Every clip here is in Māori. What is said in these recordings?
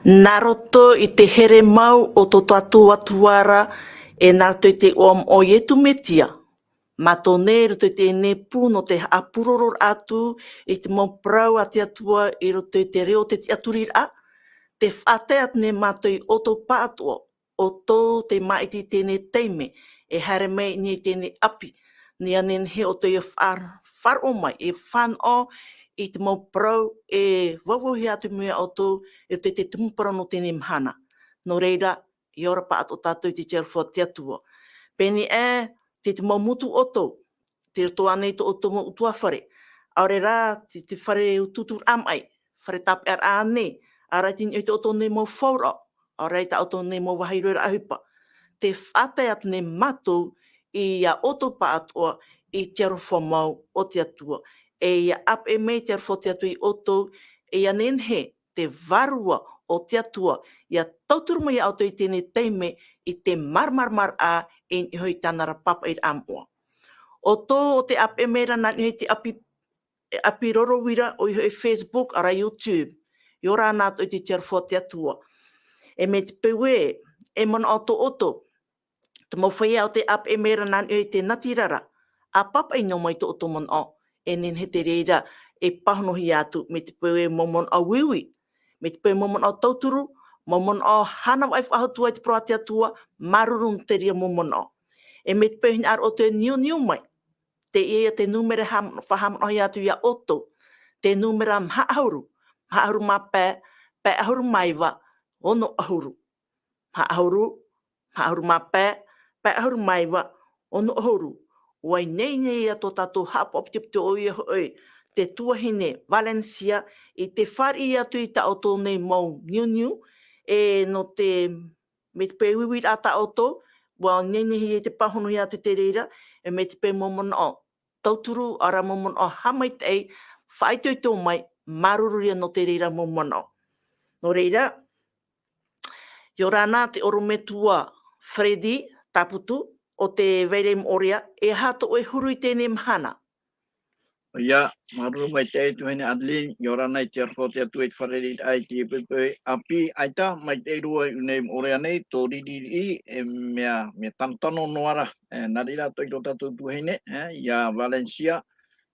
Naroto I te here mau o tō tatou atuara e naroto I te o ietu Mesia. Mato ne roto I te ne pū no te apuroror atu I te mau Parau a te Atua I roto I te reo te aturirā. Te whātea ne mato I oto pātua o tō te maiti tēne teime e hare mei ni tēne api. Ni anen he o te whar o mai e whanau I te mau Parau e wawohi atu mea o tō e te tumu parau no tēne mhana. No reira, I ora pa ato tātou te tiarwha te atua. Pēni te mau mutu oto, te roto anei to oto mo utua whare. Aore rā, te whare ututur amai, whare tape ar ane, arai tini te oto nei mau whaura, arai ta oto nei mau wahairoera ohipa. Te whātai atu ne matou I a oto pa atua I te arofa mau o te atua. E ia ap e mei te arofa te atua I oto, e ia nenhe te varua o te atua, ia tauturu mai auto I tēne teime I te marmarmar a e hoi tāna rapapa I amua. O tō o te ap e mei rana hoi te api rorowira o I hoi Facebook ara YouTube. I ora nāto I te arofa te atua. E me te pewe, e mana o tō oto, te mau feia o te ap e mera nāni o te natirara. A papa I nō mai tō oto mon o. E nen he te reira e pahonohi atu me te pewe momon o wiwi. Me te pewe momon o tauturu, momon o hana wai whahatua I te proa te atua, marurun te ria momon o. E me te pewe ar o te niu mai. Te ia te numere whahamonohi atu ia oto. Te numera mhaahuru. Mhaahuru mā pē, pē ahuru maiwa, ono ahuru. Mhaahuru mā pē, pē ahuru maiwa, ono ahuru. Wai nei a tō tatou haapao te oia hoi, te tuahine Valencia, I te whari atu I ta oto nei mau niu, e no te me te pewiwi a ta oto, wa nei te pahonohi atu te reira, e me te pe momon o tauturu ara momon o hamaitai, whaitoi tō mai, marururia no te reira momon o. No reira, I rāna te orometua Fredi, taputu, o te veirem oria, e hato e huru I tēne mhana. Ia, maru maitai tuhene Adeline, I ora nei te arwhote atu e te wharerit ai te epepe api aita, maitai rua I unei orea nei, tō ririri e mea tamtano noara, narira toi tō tatou tuhene, ia Valencia,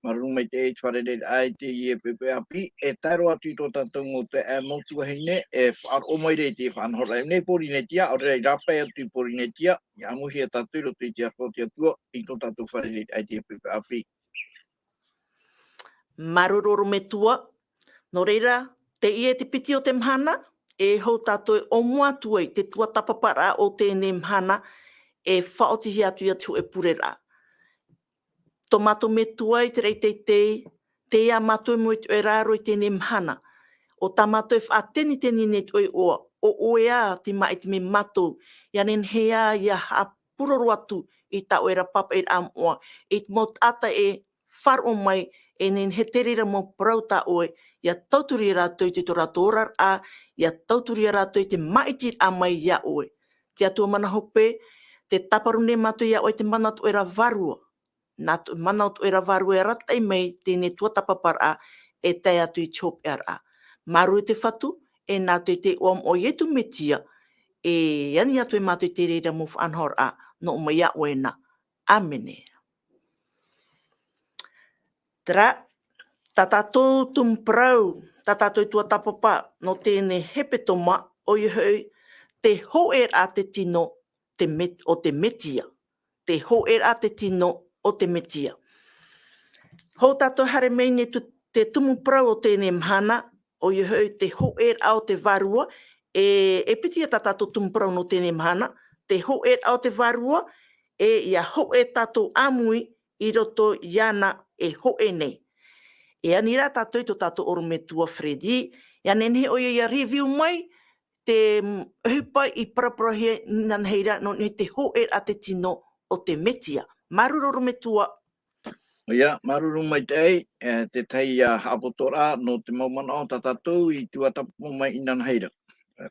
maru maitai te wharerit ai te epepe api, e tairo atu I tō tatou ngō te mautua heine, e whaar omaire te whanhora, e nei porinetia, o rei rapai atu I porinetia, I amuhi e tatou roto I te arwhote atua, I tō tatou wharerit ai te epepe api. Orometua, no reira, te ie te piti o te mhana, e hou tātou o mua tuai te tuatapaparaa o tēne mhana, e whaotihi atu I atu e purera. Tō mato me tuai te rei te ia mato mo I te raro I tēne mhana. O tā mato e whaateni tēni ne tui oa, o oea te mai te me mato, ia nen hea ia hapuroro atu I ta oera papa I amua, I te mo tata e whar o mai, e nen he terira mo Parau ta oe, ia tauturi rātou I te toratora a, ia tauturi rātou I te maiti a mai ia oe. Te atua mana hope, te taparune mato ia oe te mana tu era varua. Nā tu mana tu era varua e ratai mei tēne tuatapaparaa e tai atu I chope ara. Maru te whatu, e nā te o ietu Mesia, e yani atu e mātou te reira mo whanhor a, no mai a oena. Amene. Tera, ta tatou tumu Parau, ta tatou tuatapapa, no tēne hepetoma, o I hoi, te hoêraa te tino o te Mesia. Te hoêraa te tino o te Mesia. Hou tatou hare mei ne te tumu Parau o tēne mhana, o I hoi te hoêraa o te varua, e piti ta tatou tumu Parau no tēne mhana, te hoêraa o te varua, e ia hoê tatou amui, I roto iana e hoê nei. E anira tātou tō tātou orometua Fredi, ia nenhe o ia review mai, te ohipa I paraparahia nanheira no te hoêraa te tino o te Mesia. Maruru orometua. Ia, maruru maitai, te teie haapao no te maumana o tātou I tuatapapa mai I nanheira.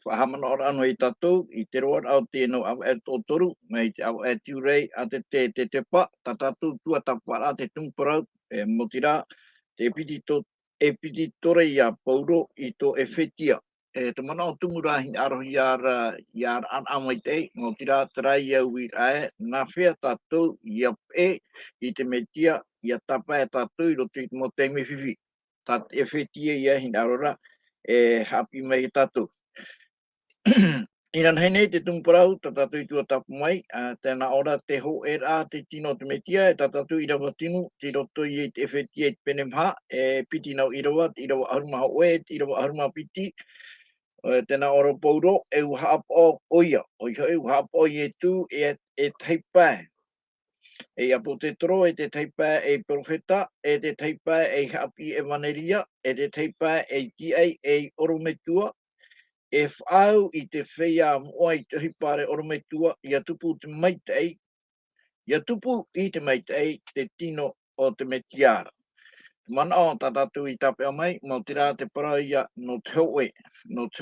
Whahamana ora anō I tātou, I te roa au tēnau au e tōtoru, mai te au e tiurei a te tepa, tātou tuatapaparaa te tumu Parau, mo tira, te epiti tore I a Pauro I tō Ephesia. te mana o tumu rahi aro iar an maitai, ngō tira tarai au i ae, nā whea tatou ia i te Mesia, ia tapa tatou i roto i te mo teime whiwhi. Tat Ephesia ia hin arora, haapii mai tatou. Ina nei te tumu Parau, tatou i tuatapapa mai, tēnā ora te hoêraa te tino te Mesia, tatou Irava tinu, te roto i te Ephesia i te penemha, piti nau Irava aruma hoe, Irava aruma piti, tēnā ora pauro, haapao oia, haapao i tu e taipai. Aposetolo te taipa peropheta, te taipa haapii evanelia, te taipa tiai orometua, faaau i te feia moa i te ohipa orometua, ia tupu te maitai, ia tupu i te maitai te tino o te Mesia. Mana o tatou i tape o mai, mo tira te Parau ia no te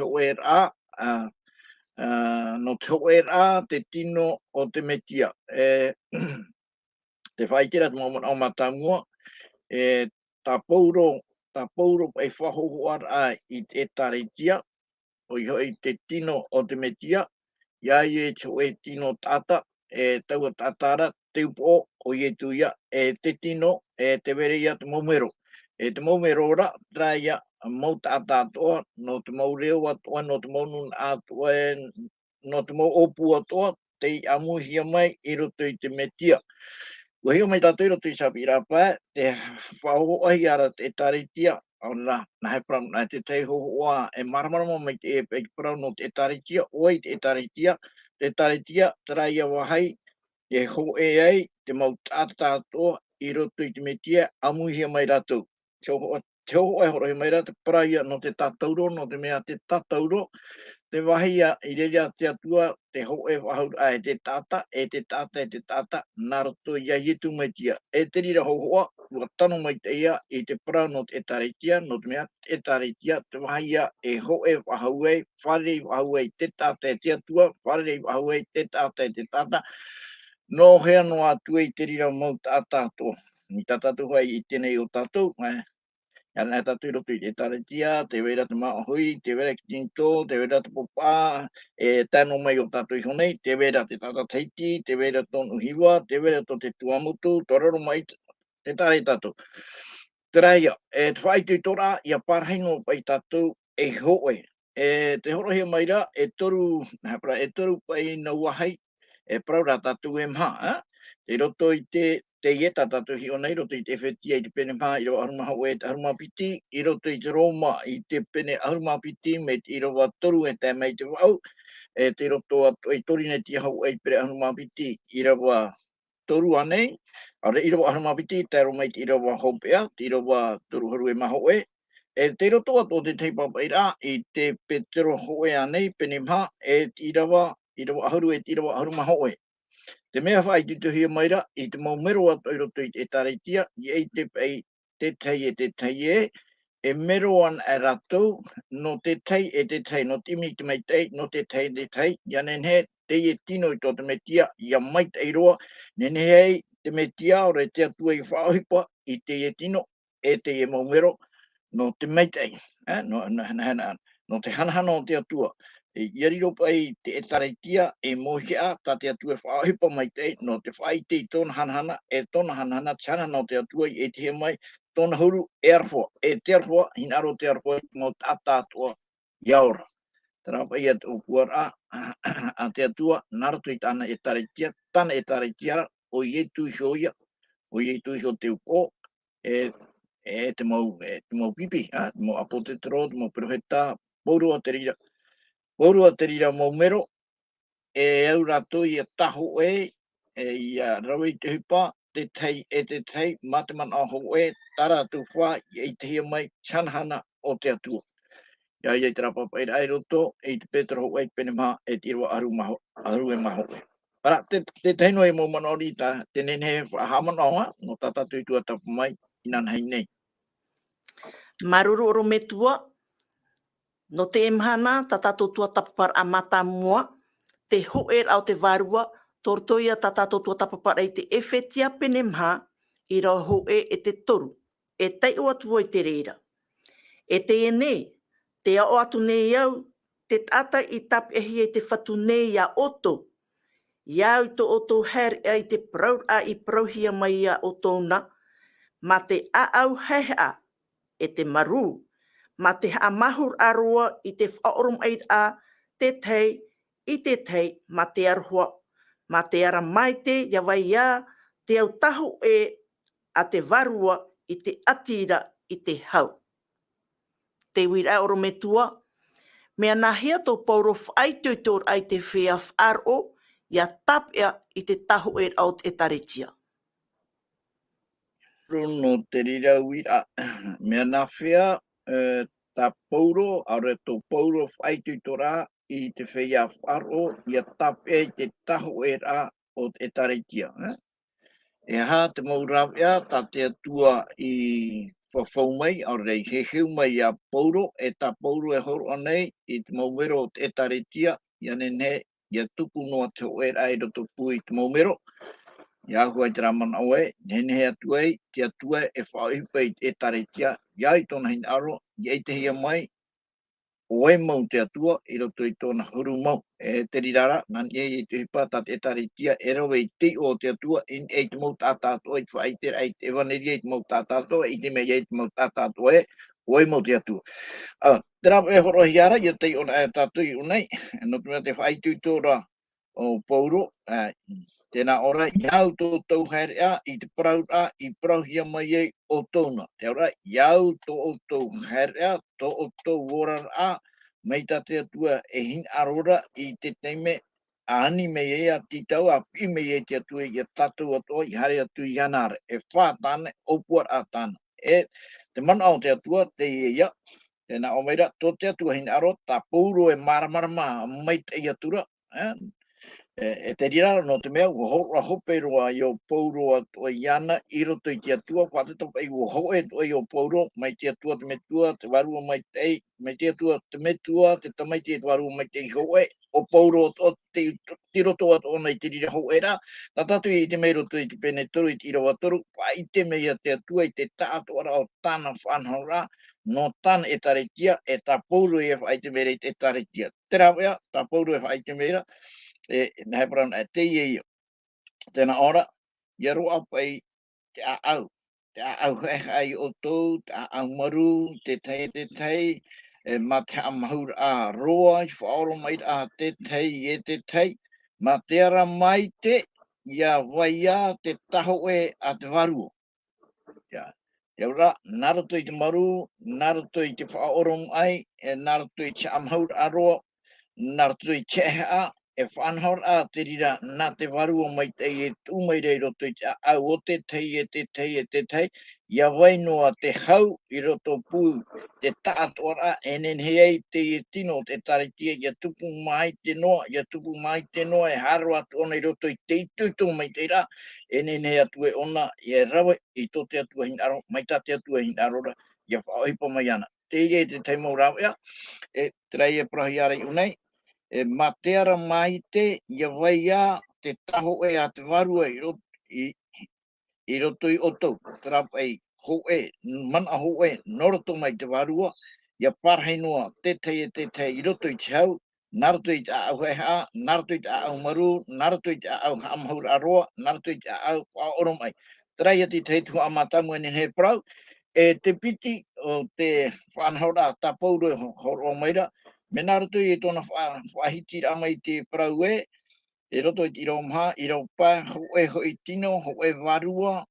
hoêraa, no te hoêraa te tino o te Mesia. Te whaitira te momon au matamua, tapouro pai whahohoara i te taritia, o i te tino o te Mesia, ia i te oe tino tata, taua tatara, te upo o i tu ia, te tino, te vere ia te maumero. Te maumero ora, tra ia, mau tata atoa, no te mau reo atoa, no te mau nun atoa, no te mau opu atoa, te amuhia mai i roto i te Mesia. Ua hio mai tātou roto i Haapiiraa pā, te whaohoahi ara te taritia, ora na he Parau, na te tei hohoa e maramarama mai te Parau no te taritia, oi te taritia, tarai a wahai, e hoe ai, te mau tātātoa i roto i te Mesia, amuhia mai rātou. Te hohoa e horohi mai rā, te paraia no te tatauro, no te mea te tatauro, te wahia i rerea te atua, te hoe wahau ai te tata, te tata, nā roto ia hitu Mesia. Te rira hohoa, ua tano mai te ia i te Parau no te taritia, no te mea te taritia, te wahia e hoe wahau ai, wharei wahau ai te tata te atua, wharei wahau ai te tata, no hea no atua i te rira mau tātātoa. Ni tātātoa hai i tēnei o tātou, Ana tātou roto i te taritia, te wera te maohui, te wera ki tinto, te wera te popa, tano mai o tātou i honei, te wera te tata teiti, te wera tonu hiwa, te wera to te tuamutu, tororo mai te tare tātou. Teraia, te whaitu i tora, ia parhaino pai tātou e hoe. Te horohia mai ra, e toru pai na wahai, Parau rā tātou e mha, te roto i te teie tātou hi o nei, roto i te Ephesia i te pene mha, i roa aruma haue te aruma piti, i roto i te Roma i te pene aruma piti, me te i roa toru e te mei te wau, te roto i torine ti hau e pere aruma piti, i roa toru anei, are i roa aruma piti, te aruma i roa hopea, i roa toru haru e maho e, te roto ato te teipapa i rā, i te petero hoe anei, pene mha, i roa haru e i roa aruma hoe. Te mea whai te tuhia maira, i te maumero ato i roto i te taritia, i ei te pei te teie, e mero an e ratou, no te tei te tei, no timi te mai tei, no te tei, ia nenhe, teie tino i tō te Mesia, ia mai tei roa, nenhe te Mesia, ore te atua i whaohipa, i teie tino, teie maumero, no te mai tei, no te hanahana o te atua. Ia riro pai te taritia e mohia ta te atua whaohipa mai te no te whai te tōna hanahana tōna hanahana tana no te atua i te he mai tōna huru e arwha. Te arwha, hinaro te arwha mō tata atua iaora. Tara pai at ukuara a te atua naroto i tana e taritia o i tu hioia, o i tu hio te upo te mau pipi, te mau aposetolo, te mau peropheta, Maurua te rira maumero, au rato i a taho i a rawi te hipa, te tei, mateman a ho tara tu wha, i te hia mai, chanhana o te atua. Ia i te rapapa i rai roto, i te petro ho pene maha, te irwa aru e maho Para, te teino e maumanori, te nene hamanaonga, no tatatu i tuatapapa mai, inanhai nei. Maruru orometua, no te emhana, tatou tuatapapa a matamua, te hoêraa o te varua, tortoia tatou tuatapapa i te Ephesia penemha, i rau hoe e te toru, e tei o atua i te reira. E teie nei, Te ao atu nei au, te tata I tap ehi e te whatu nei a oto. Iau to oto her e te prau a I prauhia mai a otona, ma te aau hea e te maru, ma te amahur aroa I te whaorom aid a te tei, I te tei, ma te arhua, ma te ara maite ia vai ia, te au tahu e a te varua I te atira I te hau. Te wira orometua, mea nahia tō pauro whaitutor ai te feia faaau, ia tapea I te tahu e au te taretia. No te rira wira, mea na whea ta pauro, aure tō pauro whaitutora I te feia wharo, ia tape te taho e rā o te taretia. E ha te maurawea, ta te atua I whawhau mai, aure he heu mai a pauro, e ta pauro e horo anei, I te maumero o te taretia, ia nene, ia tupu noa te o e rā I roto pui te maumero, ia hua te raman aue, nene he atuai, te atua e whaohipa I te taretia, ia I tōna hin aro, ia I te hia mai, o e mau te atua, I roto I tōna huru mau, e te rirara, nan I te hipa ta te taretia, e rawe I te o te atua, in e te mau tātātoa, I te whaiter, e te evanelia I te mau tātātoa, I te mea I te mau tātātoa e, o e mau te atua. Te rawa e horo hiara, ia te ona e tātui unei, no te mea te whaitu tōra o pauro, tēnā ora, iau tō tau hairea, I te parau a, I parau hia mai e o tōna. Te ora, iau tō tau hairea, tō tau ora a, mei tā te atua e hin arora I te teime, a ani mei e a titau, a pi mei e te atua I a tatou atua, I hare atu I anare, e whā tāne, opuar a tāna. E te mana o te atua, te ia, tēnā o meira, tō te atua hin aro, tā pauro e maramarama, maitai atura, e te rira no te mea, ua hora hope roa I o pauro atua I ana, I roto I te atua, kua te topa I ua hoe toa I o pauro, mai te atua te metua, te warua maitai, mai te atua te metua, te tamaiti e te warua maitai hoe, o pauro o te tiroto atua nei te rira hoe ra, na tatu I te mei roto I te pene toru I te Irava toru, whai te mea te atua I te tātua ra o tāna whanhora, no tāna e taretia, e tā pauro e whai te mea te taretia. Te rawea, tā pauro e whai te mea, na heparan e teie tēnā ora, ia roa pai te aau hei o tō, te aau maru, te tei, ma te amahur a roa, I whaoro mai a te tei, ma te ara mai te, ia vai a te taho e a te varuo. Ia ora, narato I te maru, narato I te whaoro mai, narato I te amahur a roa, narato I te a, e whanhor a te rira nā te warua mai te e tūmai rei roto I te au o te tei, ia vai noa te hau I roto pū te tātora e nenhei te e tino te taretia, ia tupu mai te noa, e haro atu ona I roto I te tutu mai te rā, e nenhei atu e ona, e rawe I tō te atua hin aro, mai tā te atua hin arora, ia whaohipa mai ana. Teie te teimau rawea, e trei e prahiara I unei, e ma te ara mai te, ia vai a te taho e a te warua I roto I oto, trapa ei ho e, mana ho e, noroto mai te warua, ia parhei noa te teie I roto I te hau, narato I te au heha, narato I te au maru, narato I te au hamahur aroa, narato I te au whaoro mai. Trai ati te heitu amatamu ene he prau, e te piti o te whanhora tapauro horo maira, me narato I tōna whahiti amai te prau e roto I tiro maha, I rau pā, ho I tino, ho e varua,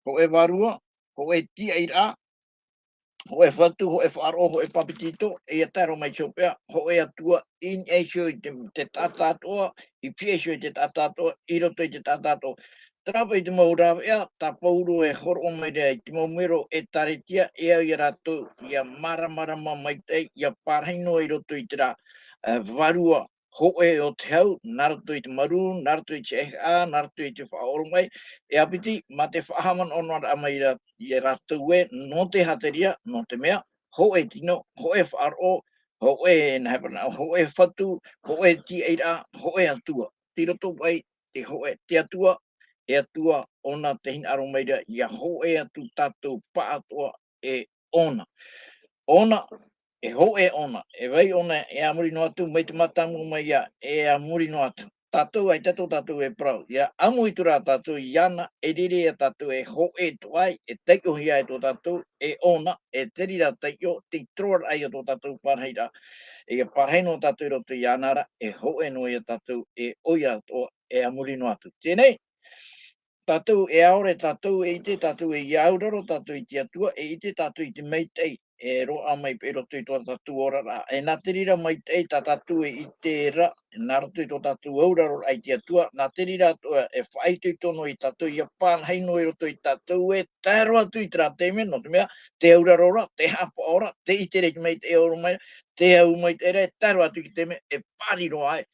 ho e varua, ho e tiai rā, ho e whatu, ho e wharo, ho e papitito, e ataro mai chopea, ho e atua, in e shio I te tātātoa, I pia shio I te tātātoa, I roto I te tātātoa. Trapa I te maurawa ea, tā pauru e horo o mai rea, I te maumero e taretia, e au I rato, ia maramarama maitai, ia parhaino I roto I te rā, varua, ho e o te hau, narato I te maru, narato I te eha, narato I te whaoro mai, e apiti, ma te whahaman onwara amai I rato e, no te hateria, no te mea, ho e tino, ho e whaaro, ho e nahepana, ho e whatu, ho e ti eira, ho e atua. Tiroto pai, te ho e te atua, e atua ona te hin aro meira, ia ho e atu tatou pa atua e ona. ona, e ho e ona, e vai ona e amuri no atu, mai te matamu mai ia, e amuri no atu. Tatou ai tatou e prau. Ia amu i tura tatou i ana, e riri e tatou e ho e tuai, e teiko hia e tō tatou, e ona, e terira teio, te troar ai o tō tatou parheira. E parhei no tatou i roto i anara, e ho e no e tatou, e oia to e amuri no atu. Tēnei, tatou e aore tatou e ite, tatou e iauraro, tatou i te atua, e ite tatou i te maitai, e roa mai pe roto i tō tatou ora rā. E nā terira maitai ta tatou e ite ra, nā roto i tō tatou auraro ai te atua, nā terira toa e whaitu i tono i tatou, i a pānhei no i roto i tatou, e tāro atu i tera te mea, no te mea, te auraro ra, te hapa ora, te ite reki maitai oro mai, te au maitai ra, e tāro atu ki te mea, e pāriro ai.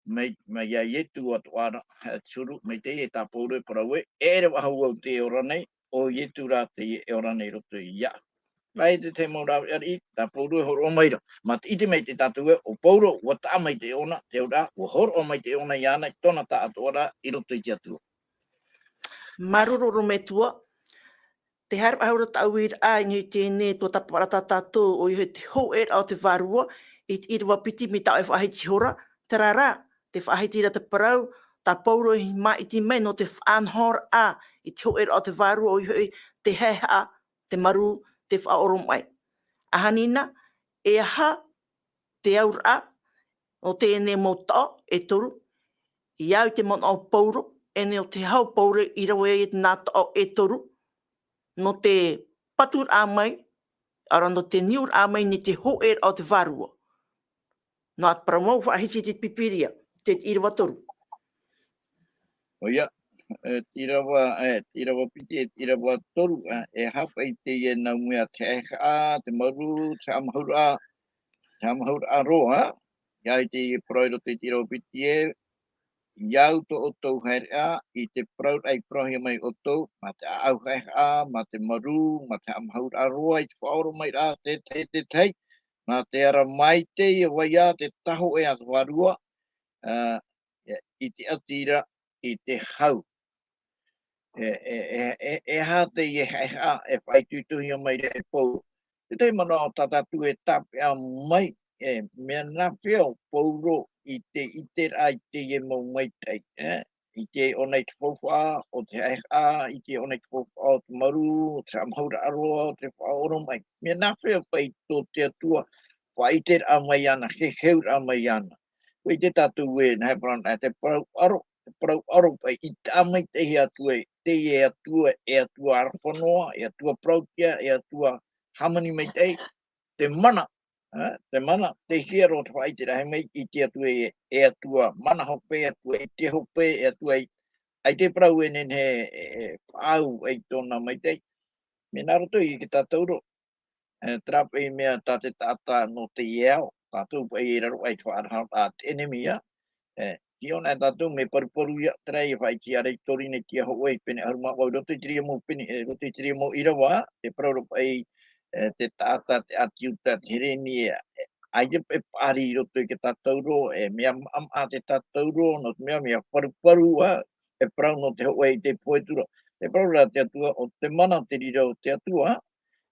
Mai ia ietu Atua tsuru mai te e tāpōru e Parau e re waha au te ora nei o ietu rā te e ora nei roto i ia. Lai te maura ari tāpōru e horo mai ra. Ma te ite mai te tātou e o pauro ua tā mai te ona te ora ua horo mai te ona i ana i tona tā atua rā i roto i te atua. Maruru orometua, te harap aura tau ir a ngi tēne tuatapapa tatou o i te ho e au te varua, i te Irava piti mi tau e whahiti hora, te rara, te whahiti ra te Parau, ta pauro i mai i te mei no te whanhor a, i te ho e au te varua o i te heha, te maru, te whaoro mai. Ahanina, e aha, te aur a, o tēne mo tā e toru, i au te mon au pauro, e ne o te hau pauro i rawa e nā tā e toru, no te patur a mai, arando te niur a mai ni te ho e au te varua. No at Parau whahiti te pipiria, te Irava toru. O ia, Irava piti e Irava toru, e hapa i te e na mea te eha a, te maru, te amahaura roa, ia i te proiro te Irava piti e, iau to o tau hoêraa i te praut ai prohia mai o tau, ma te au hoêraa, ma te maru, ma te amahaura roa i te whaoro mai rā, te tei, ma te ara mai te i waia te taho e atu warua, i te atira i te hau. E ha te i e haeha e whaitutuhia mai re e pou. Te te mana o tatatu e tape a mai, mea nā whio pouro i te iter ai te e mau maitai. I te o nei te whauwha, o te haeha, i te o nei te whauwha o te maru, o te amhaura aroa, o te whaoro mai. Mea nā whio pai tō te atua, whaiter a mai ana, he heur a mai ana. Koe te tatu e, nā he te parau aro, parau aro pai, i tā mai te he atua e atua arwhanoa, e atua prautia, e atua hamani mai te mana, te hero te whaitera he mai i te atua e atua mana hope, atua e te hope, e atua ai te parau e nen he faaau ei tōna mai te. Me nā roto i ki tātauro, trape i mea tā te tata no te iau, tātou pai e raro ai te whaarahau a te enemia, ki ona tātou me paruparu ia trai e whai ki arei tori ne tia hoi pene aruma wau roto i tiria mo pene, roto i tiria mo Irava, te parau pai te tata te atiuta te hereni ai te pe pari roto i ke tātauro, mea am a te tātauro, no te mea paruparu e parau no te hoi te poetura. Te parau rā te atua o te mana te rira o te atua,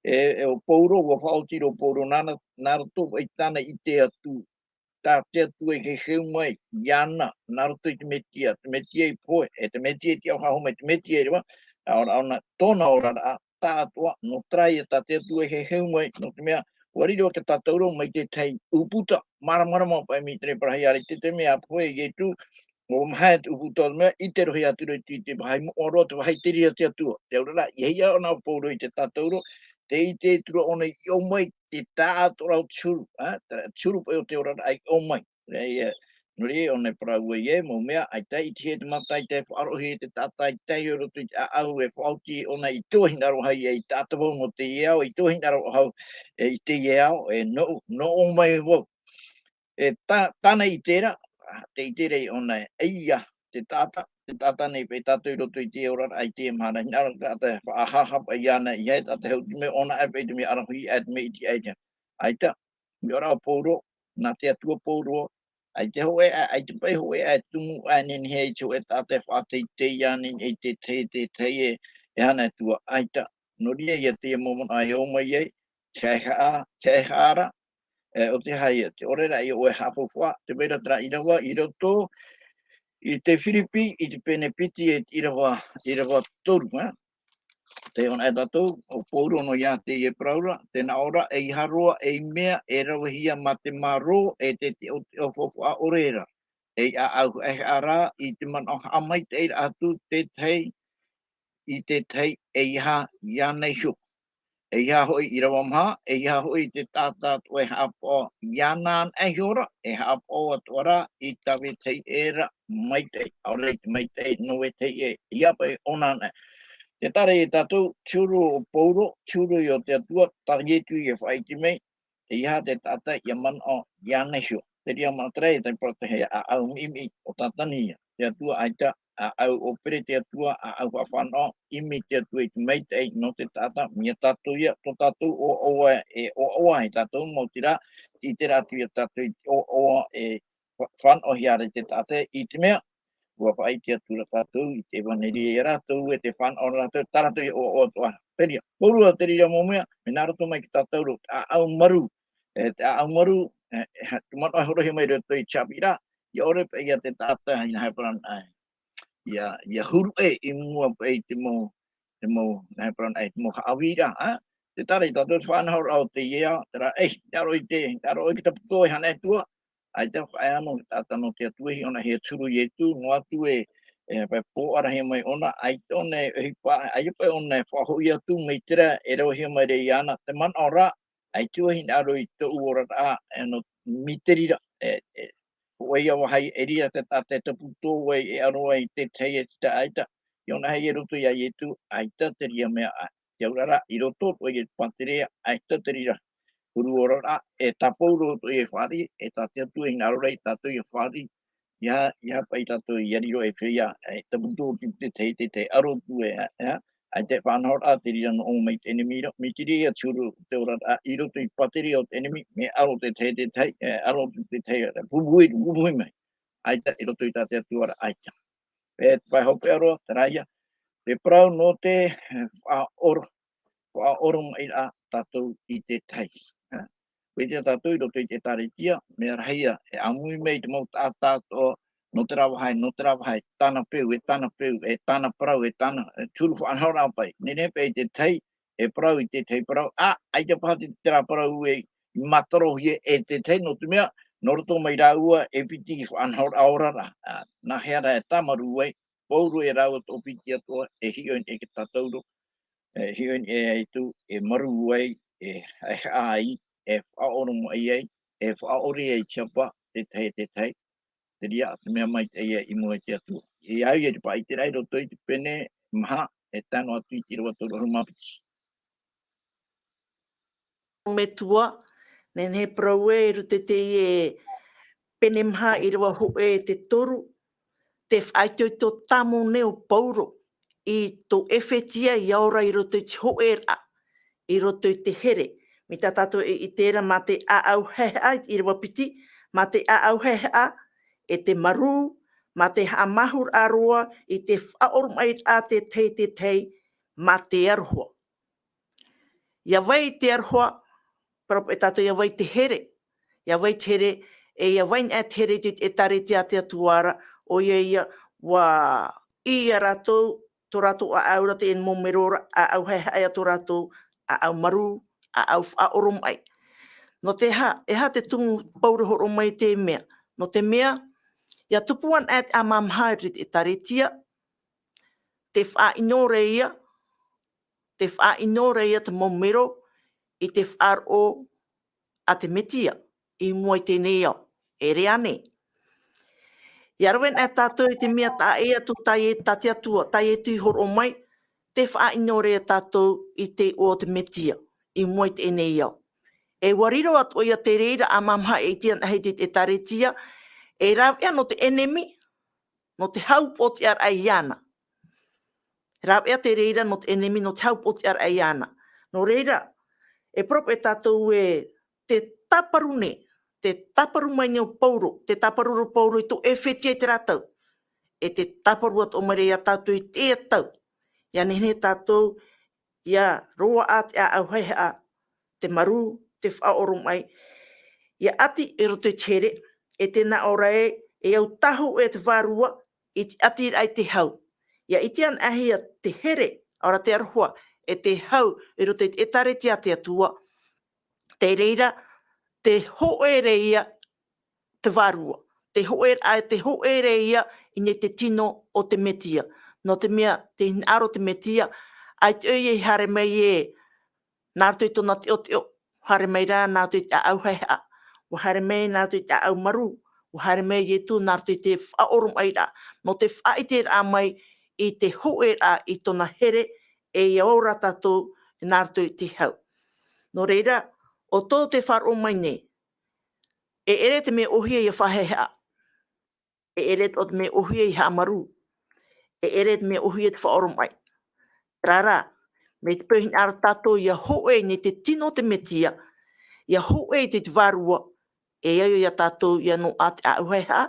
o pauro, ua whaotiro pauro nāna roto i tāna i te atu, tā te atu e he heu mai, iana, nā roto i te metia i poe, te metia i te au haho mai, te metia i rewa, aona tōna ora rā, tā atua, no trai e tā te atu e he heu mai, no te mea, wariro ke tātauro mai te tei uputa, maramarama pai mi tere parahi ari, te mea poe i e tū, o mahai te uputa o mea, i te rohi aturo i te bahai mo oro, te bahai te ria te atua, te aurara, i heia o nā pauro i te tātauro, te i te tura ona i o mai, te tātora o tūru, tūru pai o te ora ai o mai. Nori o nei Parau e mo mea, ai tai i te he te matai te whaarohi te tātai tai o roto i te au e whaoti o nei i tuahinaro hai e i tātawau no te iau, i tuahinaro hau i te iau, no o mai wau. Tāna i tērā, te i tērā i o nei, eia, te tāta nei pe tātou roto i te ora ai te mhana, hinara tāta whaahahapa i ana i hei, tāta heu me ona e pe te me arahui e te me i te eita. Aita, mi ora o pōro, nā te atua pōro, ai te hoe, ai te pai hoe e tumu anen hei te hoe tātai whātei te ianen e te teie e hana tua. Aita, noria ia te momon ai o mai ei, te hara, o te haia, te orera i o e hapofua, te mera tra Irava, i roto, i te Filipi, i te penepiti e Irava toru, te ona e tatou, o pouro no ia te e praura, tēnā ora e iharoa e mea e rawahia ma te maro e te o fofua orera. E a au e ara i te man o hamai te atu te tei, i te tei e iha ia nei hu. E iha hoi i rawa maha, e iha hoi te tata e haapao ianan e hiora, e haapao atuara i tawe tei era maitai. Aurei te maitai no e tei e iapai onana. Te tare e tatou, tiuru o pouro, tiuru i o te atua, tarietu i e whaiti mei, e iha te tata i a man o ianehio. Te ria manatrei te protehe a au mimi o tatania. Te atua aita a au o pere te atua a au whawhano, imi te atua i te meitei no te tata, mia tatou ia, to tatou o oa e o oa e tatou mo tira, i te ratu i a tatou o oa e whano hiare te tata i te mea, ua whai te atura tātou i te evanelia e rātou e te whan o rātou taratou i o toa. Peria, porua te ria mōmea, me nāroto mai ki tātou ro, a au maru, te au maru, te mano ai horohi mai rato i Haapiiraa, i ore pe ia te tātou haina haiparan ai. Ia huru i mua pe te mō haiparan ai, te mō haawira, te tare i tātou whanahor au te ia, te rā, taro i ki ta puto e hana e tua, ai te whae anō tātou no te atuhi ona hea turu i etu, no atu e pai pōara hea mai ona, ai te ona e ohipa, ai pai ona e whahui atu mei tira e rau hea mai rei ana, te man ora, ai tuahi naro i te uora rā, e no miterira, wai awa hai e ria te tātou te puto wai e aroa i te teie te aita, i ona hei e roto i a etu, aita te ria mea ai. Te aurara, i roto, wai e panterea, aita te ria. Kuru ora e tapouro to e whari, e tātou tu e ngaro rei tātou e whari, ia pai tātou i ariro e feia, e taputo te aro tu e, ai te whanahor a te rira no o mai te enemi, mi tiri a tūru te ora i roto i pateri o te enemi, me aro te tei, aro te tei, pupuhi mai, ai te i roto i tātou tuara aita. E pai hope aroa, te raia, te Parau no te oro mai a tātou i te tai. Koe te tātou i roto i te taretia, me rahia e amui mei te mau tātāto no te rawahai, tāna peu, e tāna parau, e tāna tūru whanhora pai. Nene pe te tei, e parau i te tei parau, ai te pāti te rā parau e matarohi e te tei no te mea, no roto mai rāua e piti i whanhora aorara. Nā heara e tamaru e, pouru e rāua tō piti atua, e hion e ke tātauro, hion e tu e maru ai, e ai, e whaoro mo ai, e whaori ai tiapa, te tei, te ria, te mea mai te ia i mua te atua. I au i te pai te reiro toi te pene, maha, e tano atu i tira watu rohu mapiti. Orometua, nen he Parau e ru te teie pene maha i rawa hoe te toru, te whaitoi tō tamo neo pauro, i tō Ephesia i aura i roto i te hoêraa, i roto i te here. Mi tā tātou i tēra ma te aau hea i rawa piti, ma te aau hea e te maru, ma te hamahur aroa i te whaormai a te tei, ma te aroha. Ia vai te aroha, e tātou ia vai te here. Ia vai te here, ia vai e te here e tare te atuara, o ia wa ia ratou, tō ratou a aura te en momerora, a au hea tō ratou, a au maru, a au whaormai. No te e ha te tumu paurohoro mai te mea. No te mea, ia tupuan at a mamhaere te taretia, te whainore ia, te momero, i te wharo a te Mesia, i mua i tēnei au, e rea ne. Ia rawen e tātou i te mea tā e atu tai e tati atua, tai e tui horo mai, te whainore a tātou i te o te Mesia, i mua i tēnei au. E wariro atu ia te reira a mamha e tian hei te taretia, e rawea no te enemi, no te haupoti ar aiana. Rawea te reira no te enemi, no te haupoti ar aiana. No reira, e prope tātou e te taparu ne, te taparu mai neo pauro, te taparu pauro i tō Ephesia i te rātau. E te taparu atu o marei a tātou i te tau. Ia nene tātou, ia roa a te au hea, te maru, te whaoro mai. Ia ati e roto tere, e tēnā ora e au tahu e te wārua, i te ati ai te hau. Ia iti an ahia te here, ora te arohua, e te hau, e roto e tare te ate atua. Te reira, te hoere ia te wārua. Te hoere ia i ne te tino o te Mesia. No te mea, te aro te Mesia, ai te oi e hare mai e, nā tui tona te o te o, hare mai rā nā tui te au haihea, o hare mai nā tui te au maru, o hare mai e tū nā tui te whaoro mai rā, no te whaite rā mai i te hoera i tona here, e i ora tatou nā tui te hau. No reira, o tō te wharo mai ne, e ere te me ohia i a whahehea, e ere te o te me ohia i hamaru, e ere te me ohia te whaoro mai. Rara, me te pēhin ara tatou ia hoe ni te tino te Mesia, ia hoe te wārua, e iau ia tatou ia no a te auheha,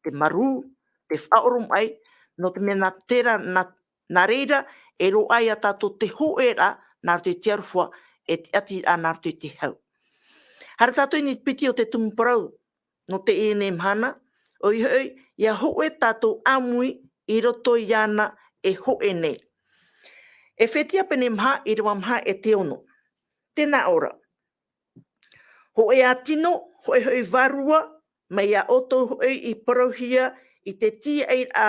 te maru, te whaoro mai, no te mena tera na reira, e ro ai a tatou te hoera, nā te te arwha, e te ati a nā te te hau. Hara tatou ni piti o te tumu Parau, no te ene mhana, o i hoi, ia hoe tatou amui, i roto i ana e hoe nei. E whetia pene mha i rewa mha e te ono. Tēnā ora. Ho e a tino, ho e hoi varua, mai a oto hoi i parohia i te tiai a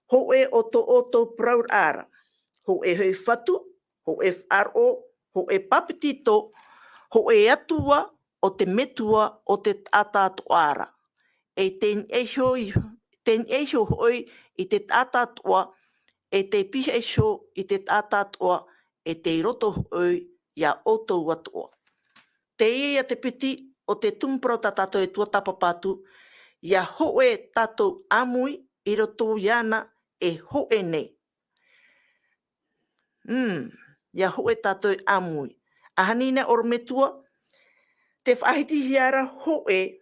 ho e oto praur ara. Ho e hoi whatu, ho e wharo, ho e papitito, ho e atua o te metua o te atatoara. E ten eho hoi i te atatoa, e te pihe sho i te atatoa, e te roto hoi ia oto watoa. Teie ia te piti o te tumpro tatou e tuatapapatu, ia hoe tatou amui i roto iana e hoe nei. Ia hoe tatou amui. Ahanina orometua, te whahiti hiara hoe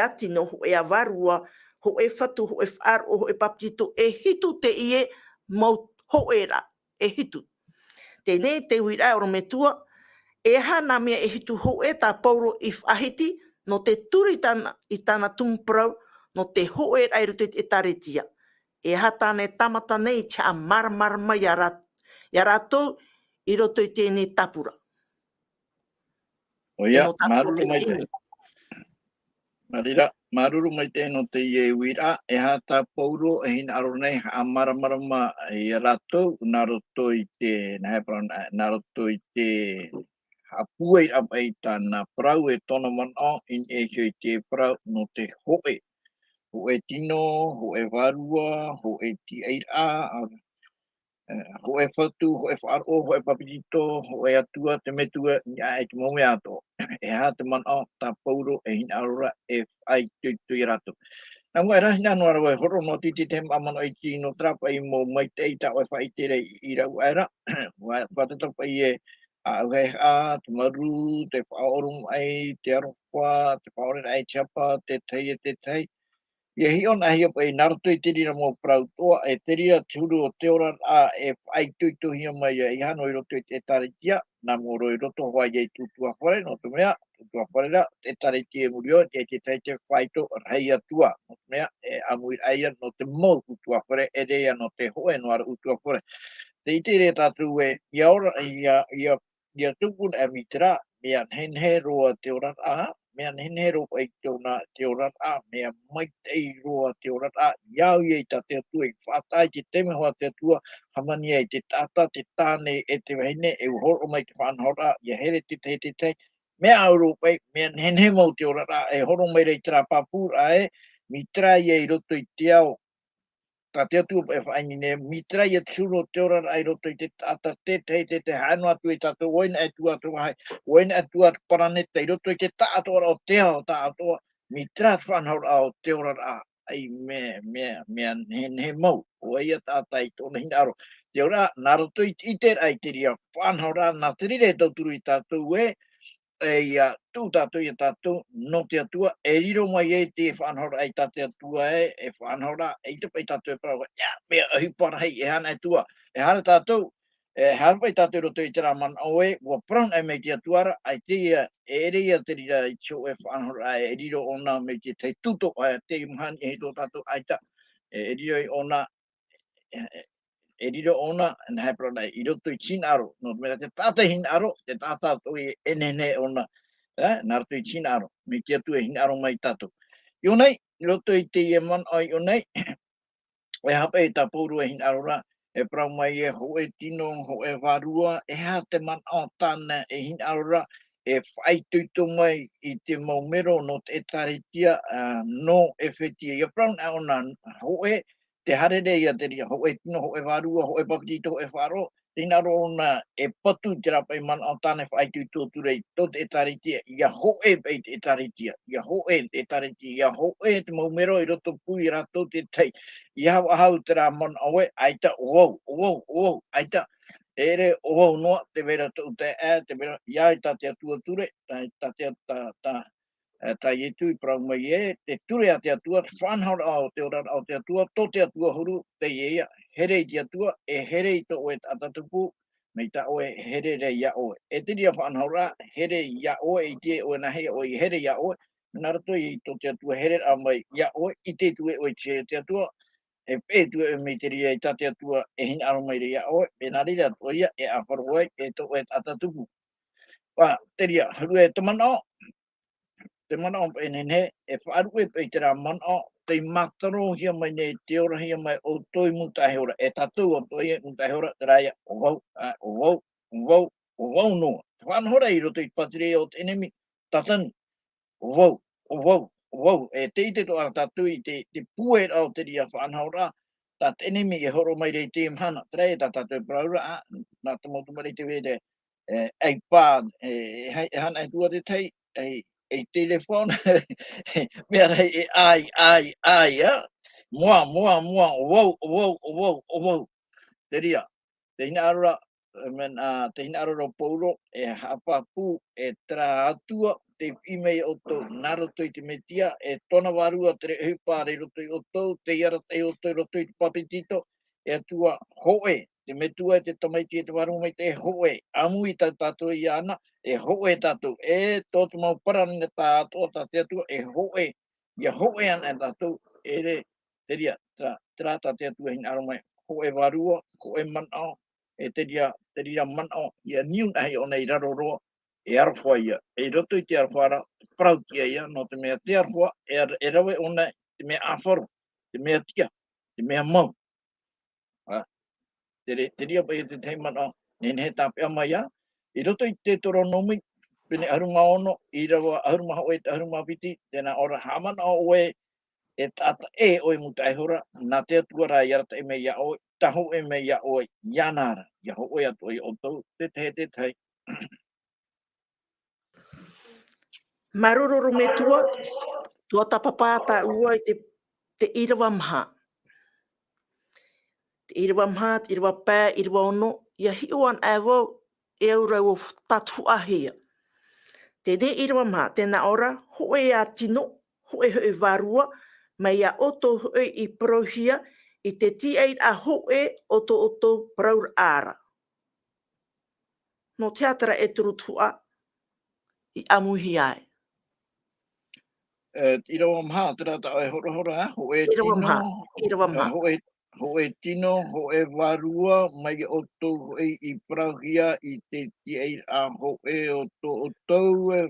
atino, hoe a varua, hoe whatu, hoe wharo, hoe papitito, e hitu te ie mau hoêraa, e hitu. Tēnei te uira orometua, e hana mea e hitu hoe tā pauro i whahiti, no te turi i tāna tumprau, no te hoêraa i roto e taretia. E hatane tamata nei te a maramarama i a rātou i roto i tēnei tapura. O ia, maruru mai te. Marira, maruru mai te no te ie uira, e hata pauro e hina aro nei a maramarama i a rātou, nā roto i te, nā roto i te hapuei apai tāna parau e tona mana in e hoi te parau no te hoe. Hoe tino, hoe varua, hoe tiai, hoe whatu, hoe whaaro, hoe papitito, hoe atua, te metua, ia e te mome ato. E ha te mana tā pauro e hina arora e ai tui rato. Nā mua rahi nā noa rawa e horo no titi te amano i tino trapa i mo maitai ta oe whai tere i rau aera. Whatatapa i e auheha, te maru, te whaorum ai, te aropa, te whaorin ai tiapa, te teie. Ia hi on ahi apa i naruto i terira mō parau toa e terira turu o te ora a e whai tuituhia mai i hano i roto i te taretia, nā mō roi roto hoa i tu tuapare, no te mea, tuapare ra, te taretia muri o, te te whaito rei atua, no te mea, e amuir aia no te mō tuapare, e reia no te hoe no ara tuapare. Te ite re tātou e, ia tupun e mitra, mea henhe roa te ora a, mea nene roa i te ora a, mea maitai roa te ora a, iau i ta te atua, i whaatai te teme hoa te atua, hamani e te tata, te tāne, e te wahine, e uhoro mai te whanhora, ia here te, mea auro pai, mea nene mau te ora a, e horo mai rei tera papura e, mitra i e roto i te au, ta te atua e whaini ne, mitra i e tsuro te ora ai roto i te tata, te hano atu i tato, oina e tua atu hai, oina e tua paraneta i roto i te tato ora o te ao tato, mitra whanhaura o te ora a, ai mea ne mau, o ia tata i tōna hina aro. Te ora, nā roto i te ai te ria, whanhaura nā te rire tauturu i tato e ia tū tātou i tātou no te atua, e riro mai e te whanhora ai tātou atua e whanhora, e te pai tātou e parau, ia, mea ahi parahei e hana e tua, e hana tātou, Harpai tatou roto I tera man oe, ua prang ai mei tia tuara, ai teia area te ria I tio whanhora e riro ona mei te te tuto ai te imhani e hito tatou aita, e riro I ona, e riro ona, and hapra nei, I roto I chin aro, no mera te tata hin aro, te tata toi enene ona, nā roto I chin aro, mei tia tu e hin aro mai tatou. I onei, I roto I teie man ai onei, e hapa I ta pūru e hin aro rā, e prau mai e ho e tino, ho e varua, e ha te man o tāna e hin arora, e whai tuitu mai I te maumero no te taritia no Ephesia. Ia prau na ona ho e te harere ia te ria, ho e tino, ho e varua, ho e papitito, ho e wharo, ina rona e patu te rapa I man o tāna whai tuitu turei, to te taritia, ia ho e pei te taritia, ia ho e te taritia, ia ho e te maumero I roto pui rato te tei, ia hau te rā mon awe, aita o, aita, ere o noa, te vera tau te te vera, ia I ta te atua ture, ta ietu I prau mai te ture a te atua, whanhara au te ora au te atua, to te atua huru, te ia, here I te atua, e here I to oe atatupu, mei ta oe here re ia oe. E te ria whanhara, here ia oe, I te oe na hea oe, here ia oe, narato I to te atua here a mai ia oe, I te tue oe te atua, e pētu e me te ria I tate atua e hin aro mai ria oe, e nā ria atua ia e awharo oe e to oe atatupu. Wa, te ria, haru e te mana o pe nene, e whaaru e pe te rā mana o, te mataro hia mai ne te ora hia mai o toi mutahe ora, e tatou o toi e mutahe ora, te rāia, o wau noa. Whanhora I roto I patire o te enemi, tatani, o wau, e te ite to ara tatou I te pue au te ria whanhora, ta te enemi e horo mai rei te mhana, trei ta tatou praura, nā te motu mari te vede, ei pā, e hana e tua te tei, ei telefon, mea rei e ai, mua, o wau, te ria, te hina arora, te hina arora pauro, e hapapu, e tra atua, te imei o tō naroto I te Mesia, e tona warua te ohipa re roto I o tō, te iara te o tō roto I te papitito, e atua hoe, te metua te tamaiti e te waru mai te hoe, amu I tatou I ana, e hoe tatou, e tō te mau parane tā atua, te atua, e hoe, ia hoe ana e tatou, e re, te ria, tra te atua hina aromai, hoe warua, hoe manao, e te ria manao, ia niu nahi o nei raroroa, e arwha ia, e roto I te arwhara, prautia ia, no te mea te arwha, e rawe ona, te mea awharu, te mea tia, te mea mau. Te ria pai te teimana, nen he tāpea mai a, I roto I te toro nomi, pene arunga ono, Irava, arunga hoe, arunga piti, tēnā ora hamana o oe, e tata e oe muta e hora, nā te atua rā iarata e mei ia oe, taho e mei ia oe, ianara, ia ho oe atu I o tau, te tei. Marururu me tua, tuatapapa ta ua I te Irava mha. Te Irava mha, te Irava pē, Irava ono, ia hioan e wau e aura o tatu ahia. Te ne Irava mha, tēnā ora, hoe a tino, hoe varua, mai a oto hoe I peropheta, I te tiai a hoe oto praur ara. No teatara e turutua I amuhi ai. Irava mha, te rata o e hora, ho e Irava mha, tino, Irava mha. ho e tino, ho e varua, mai o tō hoi I prauhia I te tiai a ho e o tō e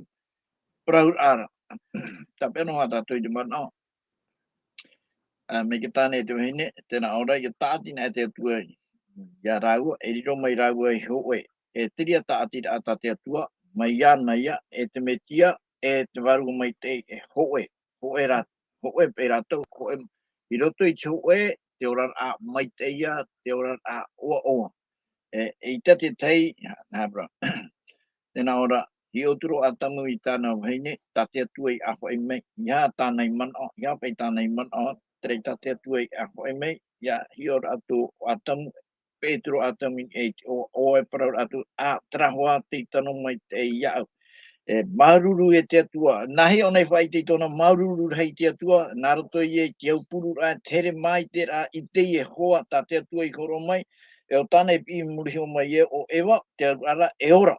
praur ara. Ta pēno hata tui te mana. Me ke tāne te wahine, tēnā ora I tātina e te atua ia rāua, e riro mai rāua I ho e. E tiria tātira a tā te atua, mai iana ia, e te Mesia, e te waru mai te ho e rā, ho e pe rātou, ho e, I roto I te ho e, te ora a mai te ia, te ora a oa. E te tei, nabra, tēnā ora, I oturo a tamu I tāna wahine, tā te atua I aho e mei, ia tānei mana, ia pei tānei mana, trei tā te atua I aho e mei, ia hiora atu a tamu, Petro atamin o e parau atu a trahoa te tano mai te iau. E maruru e te atua. Nahi o nei whai te tona maruru hei te atua. Narato I e te au puru a tere mai te a I te e hoa ta te atua I koro mai. e o tāne pi muri o mai o ewa, te ara e ora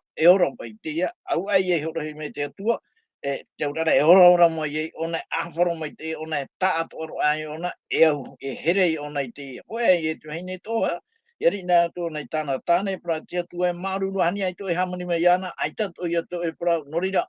mai teia, au ai e hora me te atua, te ara e ora mai ona aforo mai te, ona e taat oro ai ona, e au, e here ona i teia. Oe ai e tu hine toa, Yari nā tō nei tāna tāne, pra tia tu e maruru hani ai tō e hamani mai ana, ai tato ia tō e pra norira,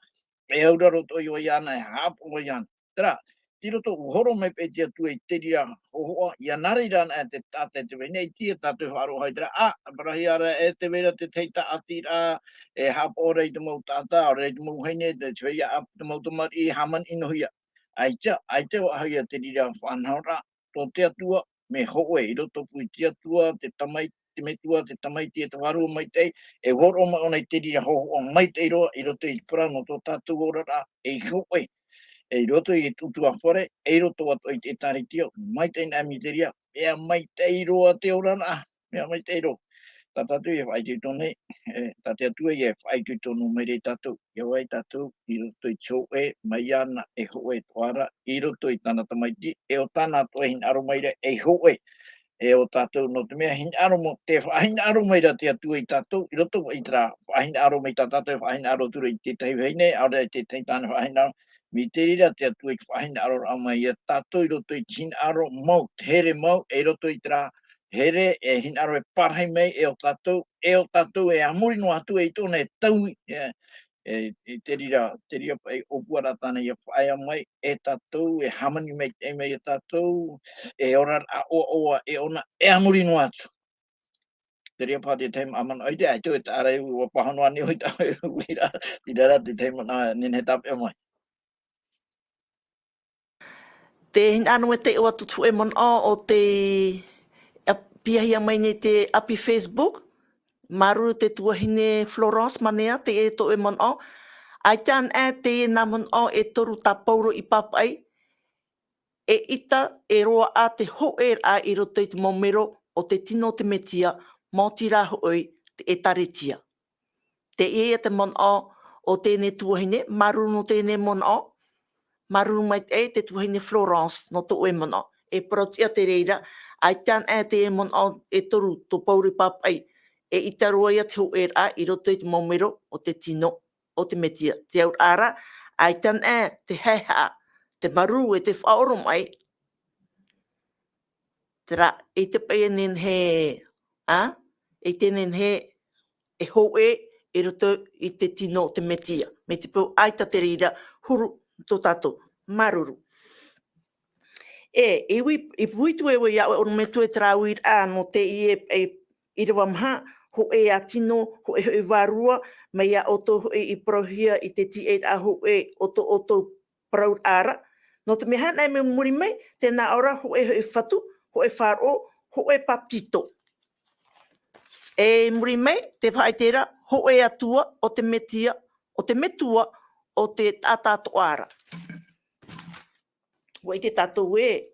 e auraro tō i o iana, e haapao o iana. Tera, tiro tō uhoro mai pe tia tu e teria hohoa, ia nari rana e te tāte te wene, i tia tātou haro hai tera, parahi ara e te wera te teita atira, e haapao rei te mau tāta, rei te mau heine, te feia ap te mau tamari i haman inohia. Ai te o ahia te rira whanhaura, tō te atua, me hoe, i roto pui tia tua, te tamai, te metua, te tamai tia te waru maitai, e horo ma ona i te rira hoho o maitai roa, i roto i prano tō tātou orara, e hoe, e roto i tutu a whare, e roto ato i te tari tia, maitai nā miteria, mea maitai roa te orara, mea maitai roa. Tā tātou e whai tui tōne, tā te atua e whai tui tōnu mai rei tātou, ia wai tātou, i roto i tō e, mai ana e hoe toara, i roto i tāna tamaiti, e o tāna toa hin aro mai re, e hoe, e o tātou no te mea hin aro mo, te whahin aro mai ra te atua i tātou, i roto i tā whahin aro mai tā tātou, whahin aro tura i te tahi heine, aura i te tahi tāna whahin aro, mi te rira te atua i whahin aro a mai, e tātou i roto i hin aro mau, here mau, e roto i tā here e hin aro e parhai mai e o tātou e amuri no atu e tōna e tau e te rira pai opuara tāna i a whaia mai e tātou e hamani mai te mai e tātou e ora a oa e ona e amuri no atu. Te ria pāti teima amana oite ai tō e tāre ua pahanoa ni hoi tāu e uira i rara te teima nā nene tape mai. Te anu e te o atu e mon o te piahia mai ni te api Facebook, maru te tuahine Florence manea te e to e mon o, ai tan e te e nā mon o e toru tapauro i papai, e ita e roa a te hoêraa i roto i te momero o te tino te metia, mautira hoi te e taretia. Te e te mon o tēne tuahine, maru no tēne mon o, maru mai te tuahine Florence no to e mon o. E protia te reira, ai tan e te e mon o e toru to pauri papai, e ita roa ia te hoêraa i roto i te momero o te tino o te metia. Te aur ara, ai tan e te heiha, te maru e te whaoro mai, tera, e te pai nen he, e tenen he, e hoe e roto i te tino o te metia. Me te pau aita te rira, huru tō tātou, maruru. E puitu e wei au, orometua e trauir no te i Irava maha, ho e a tino, ho e varua, mai a oto i prohia i te tiai a ho e oto Parau ara. No te meha nei me muri mai, tēnā ora ho e whatu, ho e wharo, ho e paptito. E muri mai, te whaitera, ho e atua o te metia, o te metua, o te tātāto ara. Wai te tātou e.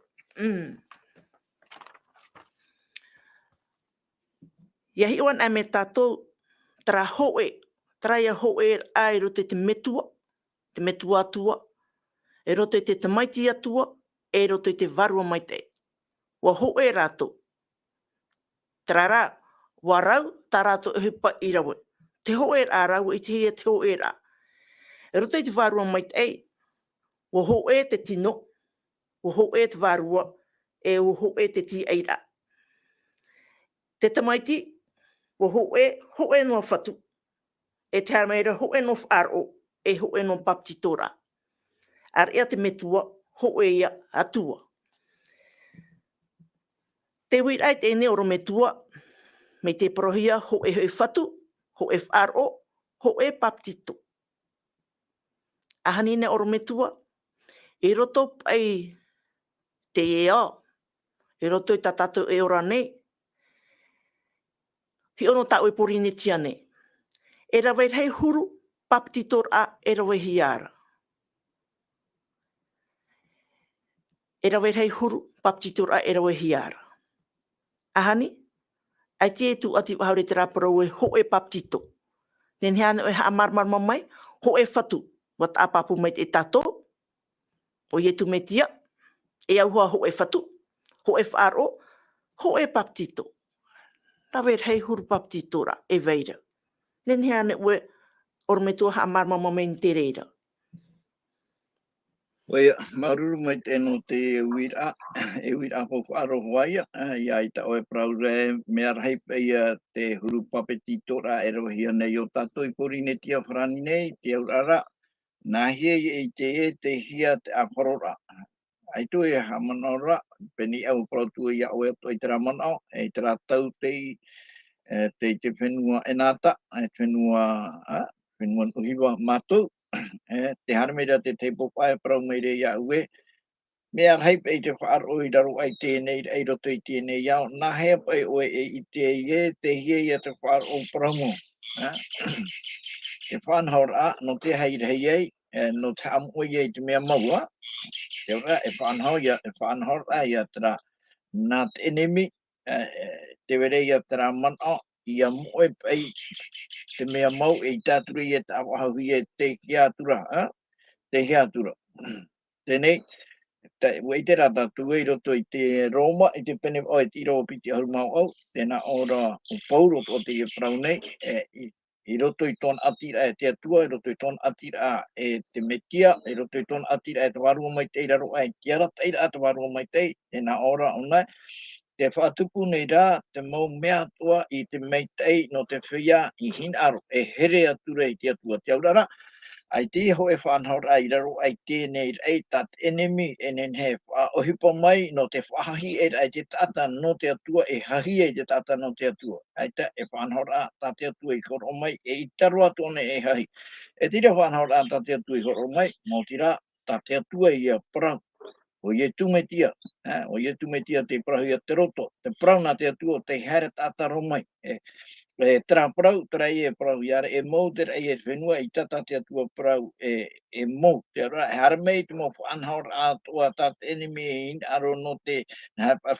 Ia hiwan a me tātou, tra hoe, tra ia hoe ai roto te metua atua, e roto te tamaiti atua, e roto te varua maitai. Wa hoe rato. Trara, warau, tarato ohipa irawe. Te hoe rau, i te hia te hoe rā. E roto te varua maitai, wa hoe te tino, wa hoe te varua, e wa hoe te tiai rā. Te tamaiti, wa hoe no whatu. E te harameira hoe no wharo, e hoe no paptitora. Ar ea te metua, hoe ia atua. Te wirai te ene orometua, me te prohia hoe whatu, hoe wharo, hoe paptito. Ahanine orometua, e roto pai te ea, e roto i tatato e ora nei, hi ono tau e porine tia nei. E rawai hei huru, paptitor a e rawai hiara. E rawai hei huru, paptitor a e rawai hiara. Ahani, ai te tu ati haure te raparau e ho e paptito. Nen heana e haa marmarma mai, ho e whatu, wat apapu mai te tato, o ietu metia, e au hoa ho e whatu, ho e wharo, ho e paptito. tawe hei huru paptitora e veira. Nen hea ne ue orometua haamarma momentereira. Oia, maruru mai tēnō te wira ko wharo waia, ia i ta oe praure mea rei peia te huru papetitora e rohia nei o tatou i porine tia whrani nei, te aurara, nā hie i te hia te akorora. Ai tu e hamanora, peni au prautua ia oe ato i tera manao, e tera tau te whenua enata, whenua ohipa mātou, te haramera te popai parau meire ia ue, mea rei pei te whaaro i raro ai tēnei, ei roto i tēnei iau, nā hea pai oe e i te hie ia te whaaro o paramo. Te whanhaura no te hei ei, no te amoi ei te mea maua, te ora e whanhaura ia tera nā te enemi, te were ia tera mana, ia moe pei te mea mau e i tātura i e te awahawi e te hiatura, te hiatura. Tēnei, wei te rata tu e roto i te Roma, i te pene o e tiro o piti harumau au, tēnā ora o pauro o te e prau nei, i roto i tōna atira e te atua, i roto i tōna atira e te Mesia, i roto i tōna atira e te warua maitai raro ai, kia rata ira te warua maitai, tēnā ora o nei, te whaatupu nei rā, te mau mea atua i te maitai no te feia i hinaro, e here atura i te atua te aurara, ai te ho e whanhaura i raro ai tēnei rei tat enemi enen he ohipa mai no te whahahi e ai te tata no te atua e hahi e te tata no te atua. Ai ta e whanhaura ta te atua i koro mai e i taru atu ne e hahi. E tira whanhaura ta te atua i koro mai, mo tira ta te atua i a parau. O ie tumetia, o ie tumetia te parau i a te roto, te parau na te atua te here tata romai. Tera parau, tera e parau, iara e mou tera e whenua i tata te atua parau e mou. Te ora, e haramei te mou whanhaur atua tata enemi e in aro no te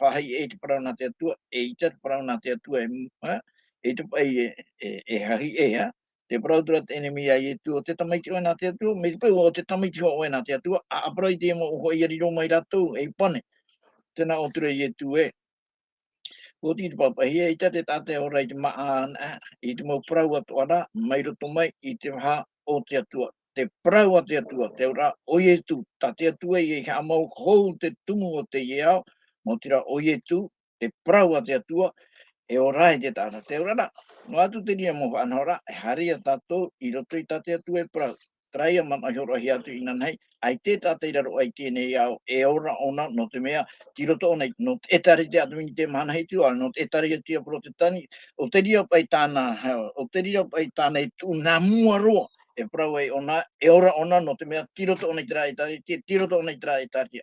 whahai e te parau na te atua, e i tata parau na te atua e te pai e hahi e, te parau tura te enemi a i tu o te tamaiti o na te atua, me te pai o te tamaiti o na te atua, a parau i te mo uho i ariro mai ratou e pane. Tēnā o tura i tu e. Ko ti te papa hia i tate o rei te maa i te mau parau atu ara, mai roto mai i te waha o te atua. Te parau a te atua, te ora oie tu, ta te atua i hea mau hou te tumu o te iau, mo tira oie tu, te parau a te atua, e orai te tata. Te ora no atu te ria mo whanhora, e haria tatou i roto i tate atua e parau. Traia mana horo hi atu i nanhei, ai te tate i raro ai tēnei au, e ora ona no te mea, tiro to nei no etari te atu te mana hitu no etari te pro te tani o te ria pai tana i tu na muaro e prau ai ona e ora ona no te mea tiro to nei tra etari tiro to nei tra etari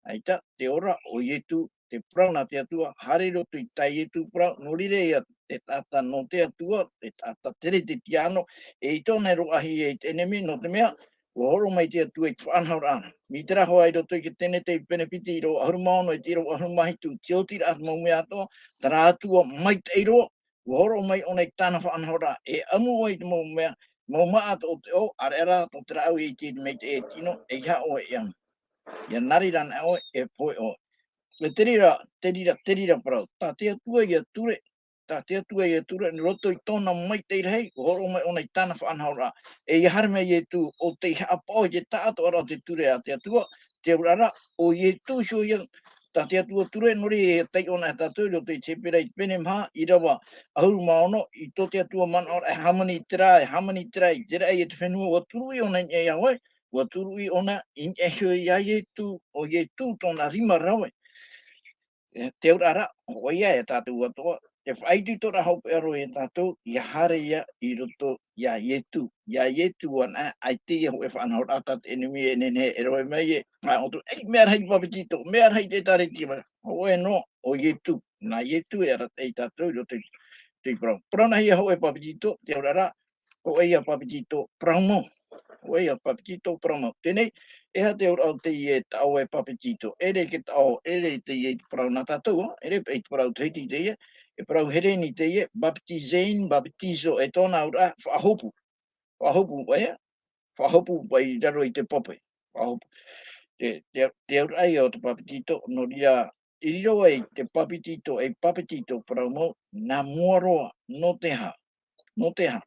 aita te ora o yetu te prau na te atua hariro tu tai tu prau no rire ia te tata no te atua te tata tere te tiano e i tōna ro ahi e te enemi no te mea o horo mai te atua i whanhaura mi tera hoa i roto i ke tene te benefiti i ro ahurumaono i tiro ahurumahitu te otira atu mau mea ato tara atua mai te iro o horo mai ona i tāna whanhaura e amu o i te mau mea mau maa o te o arera to tera au i te mei te e tino e ia o e amu ia nari rana o e poe o. Le terira parau. Tā te atua ia ture. Tā te atua ia ture. Ni roto i tōna mai te rei. Horo mai ona i tāna whanhaura. E i harme i tu o te haapao i te tāto ara te ture a te atua. Te urara o i tu sio ia. Tā te atua ture nori e tei ona e tātou i roto i te pera i pene maha. Irava ahuru maono i tō te atua mana ora e hamani tera i tera e te whenua o turui ona i e awai. Wa turui ona in e hoi ia i tu o i tu tōna rima rawe. Te urara, o ia e tātou atoa, te whaitu tora haupe aro e tātou, ia hare ia i roto ia ietu. Ia ietu ana, ai te ia ho e whanahor atat enemi e nene e roe mai e, mea rei papetito, mea rei te tare tima, o e no, o ietu. Nā ietu e arat e tātou i roto i prau. Prau na ia ho e papetito, te urara, ko e ia papetito prau mo. O ia papetito prau. Tēnei, e ha te ora o te ie tau e papetito. Ere ke tau, ere te ie prau na tātou, ere e te prau teiti te ie, e prau hereni te ie, baptizein, baptizo, e tōna ura whahopu. Whahopu pai, whahopu pai raro i te pope. Whahopu. Te ura ai o te papetito, no ria iriro ai te papitito e papitito paramo na muaroa no te ha. No te ha.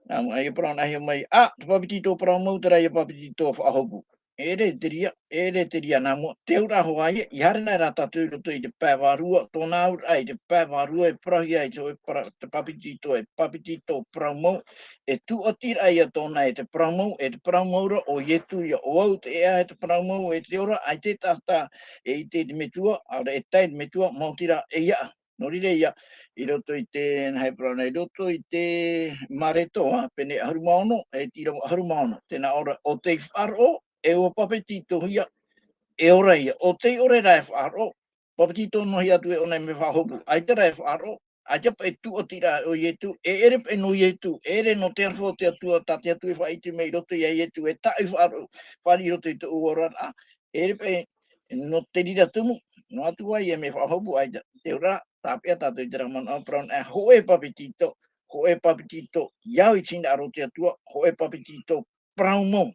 Nā mua e parau nahi mai, te papitito paramo tera e papitito whaahopu. Ere te ria nā mua, te ura hoa ia, i hare nai rā tātou roto i te pēwarua, tōna ur ai te pēwarua e prahi ai te papitito e papitito paramo, e tu o tira ai a tōna e te paramo ra o ietu i o au te ea e te paramo e te ora, ai te tata e i te metua, aura e tai metua, mautira e ia, no rire ia, i roto i te, nai parau nei, roto i te maretoa, pene harumaono, e tira harumaono, tēnā ora o te wharo, e o papetito hia, e ora ia, o te ore rai wharo, papetito no hia tu e onai me whahopu, ai te rai wharo, ai te pai tu o tira o ietu, e ere pe no ietu, ere no te arfo te atua, ta te atu e whaiti mei roto i a ietu, e tai wharo, whari roto i te uorara, ere pe no te rira tumu, no atua i e me whahopu, ai te ora, tāpea tātou i te ramon apraun, e hoe papetito, iau i tina aro te atua, hoe papetito, praumo,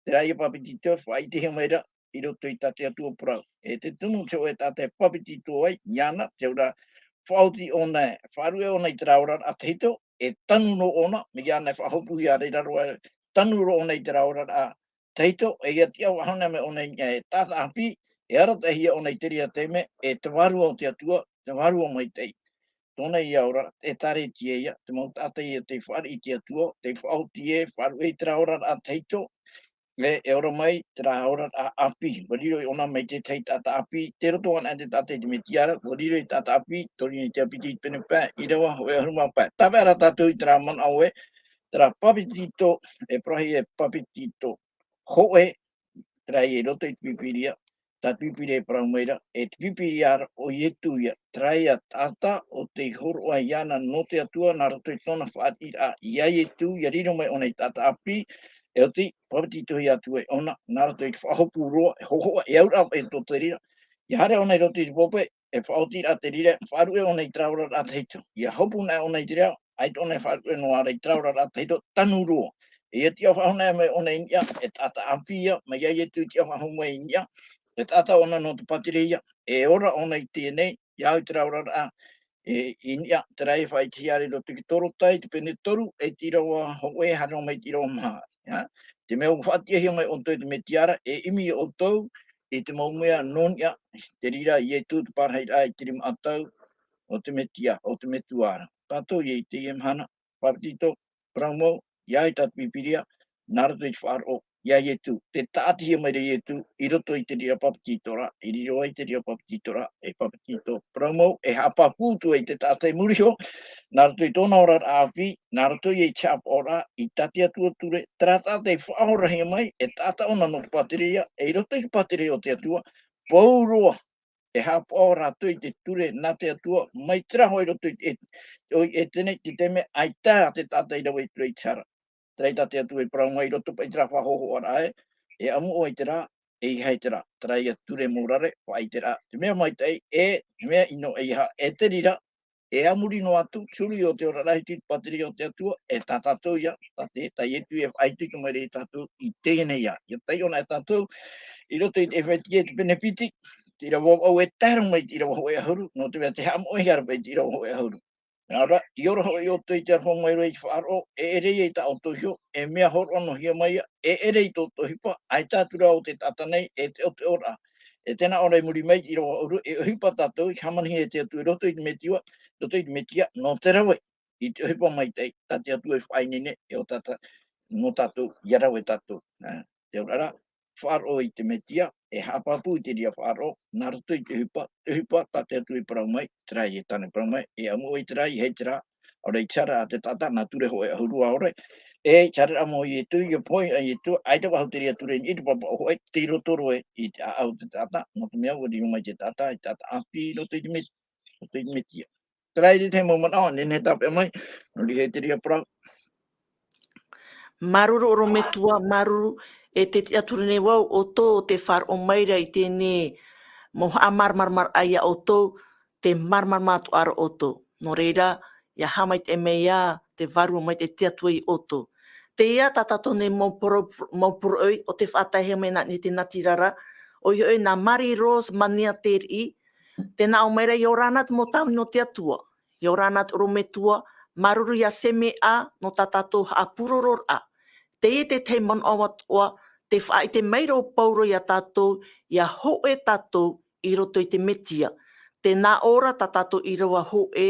te rai e papitito, whaiti he meira, i roto i tate atua parau. E te tumu te oe tate papitito ai, iana, te ora whauti ona, wharue ona i te rauran a te hito, e tanu no ona, me iana whahopu i a reira roa, tanu ro ona i te rauran a te hito, e ia tia wahana me ona i e tata haapii, e ara te hia ona i te ria teme, e te warua o te atua, te warua maitai. Tōna i aura, e tare tie ia, te mautata i te whari i te atua, te whauti e, wharu e te rauran a te hito, e ora mai te rā ora a haapii. Wariro i ona mai te tei tata haapii. Te roto ana te tata i te me tiara. Wariro i tata haapii. Tori ni te apiti i pene pā. I rewa hoe haruma pā. Tawe ara tātou i te rā man au e. Te rā papitito e prahi e papitito. Hoe. Te rā i e roto i te pipiria. Tā pipiria e parau meira. E te pipiria o ietu ia. Te rā i a tata o te horo a iana no te atua. Nā roto i tōna whaati a ia ietu. Ia riro mai ona i tata haapii. E o ti, papitito hi atu e ona, nara to i te whahopu roa, e hohoa, e aura e to te rira. I hare ona i roto i te pope, e whaoti a te rira, wharu e ona i traura a te hito. I a hopu na ona i te reo, ai to ona i wharu e no ara i traura a te hito, tanu roa. E ia tia whahona e me ona i nia, e tata haapii, ma ia tu tia whahoma i nia, e tata ona no te patireia, e ora ona i tēnei, i au i traura a e inia, te rei whai tiare roto ki toro tai, te pene toru, e tirawa hoe hano mai tirawa maha. Te mea whaatia hi mai o tō te me tiara, e imi o tau, e te maumea nonia, te rira i e tū te parhai rai te rima atau, o te me tia, o te me tuara. Tātou i e te hana, papitito, praumo, iai tatu pipiria, nara te whaaro, iai e tū. Te tāti hi mai re e tū, i roto i te ria papititora, i riro ai te ria papititora, e papitito, praumo, e hapa pūtu e te tātai muriho, nā rato i tōna ora āwhi, nā rato i chap ora, i tati atua ture, trata te whaorahi mai, e tata ona no te paterea, e roto i te paterea o te atua, pauroa, e haapao rato i te ture nā te atua, mai tira hoi roto i tene, te teme, ai tā te tata i rawa i ture i tara. Trei te atua i parau mai roto pa i tira whahoho ara e amu o i tira, e i hei tira, trei a ture mōrare, wha i tira, te mea mai tei, e mea ino e iha, e te rira, e amuri no atu, turi o te ora rahi tu pateri o te atua, e tā tātou ia, tate, tai e tu e whaitu ka mai re tātou i tēnei ia. Ia tai ona e tātou, i roto i te whaitie te benefiti, tira wau au e tāra mai tira wau e ahuru, no te mea te hamo e hara pai tira wau e ahuru. Nā ora, i ora hoi o tui te arwha mai rei te whaaro, e rei e tā o tohio, e mea horo ano hia mai, e rei tō tohipa, ai tātura o te tātanei, e te o te ora. E tēnā ora i muri mai, i roa oru, e ohipa tātou, i hamani e te atu, i roto i te metiua, roto i te metia, no te rawe, i te ohipa mai tei, tāte atu e whainene, e o tata, no tātou, i arawe tātou. Te orara, whaaro i te metia, e hapapu i te ria whaaro, nā roto i te hipa, tāte atu i parau mai, terai e tāne parau mai, e amu i terai, hei tera, ora i tara a te tata, nā ture hoe ahurua ore, e tara amo i e tu, i poi i e tu, ai te wahu te ria ture i te papa o hoe, te rotoro e, i te au te tata, no te mea, wadi mai te tata, i tata haapii, roto i te metia. Terai te te momana, nene tape mai, no li hei te ria parau. Maruru orometua, maruru e te ature nei wau o tō te whar o maira i tēnei mo haa marmarmar aia o tō te marmarmatu aro o tō. No reira, ia hamai te mea te varu mai te atua i o tō. Te ia tatato nei maupuro o te whaatahia mena ni te natirara O i oi nā mari ros mania teri, tēnā o meira i oranat mo tau no te atua. I oranat orometua, maruru ia seme a no tatou haapuroror a. Teie te te man awatua, te whaai te meira o pauro ia tatou, ia hoe tatou i roto i te Mesia. Tēnā ora tatou Irava hoe,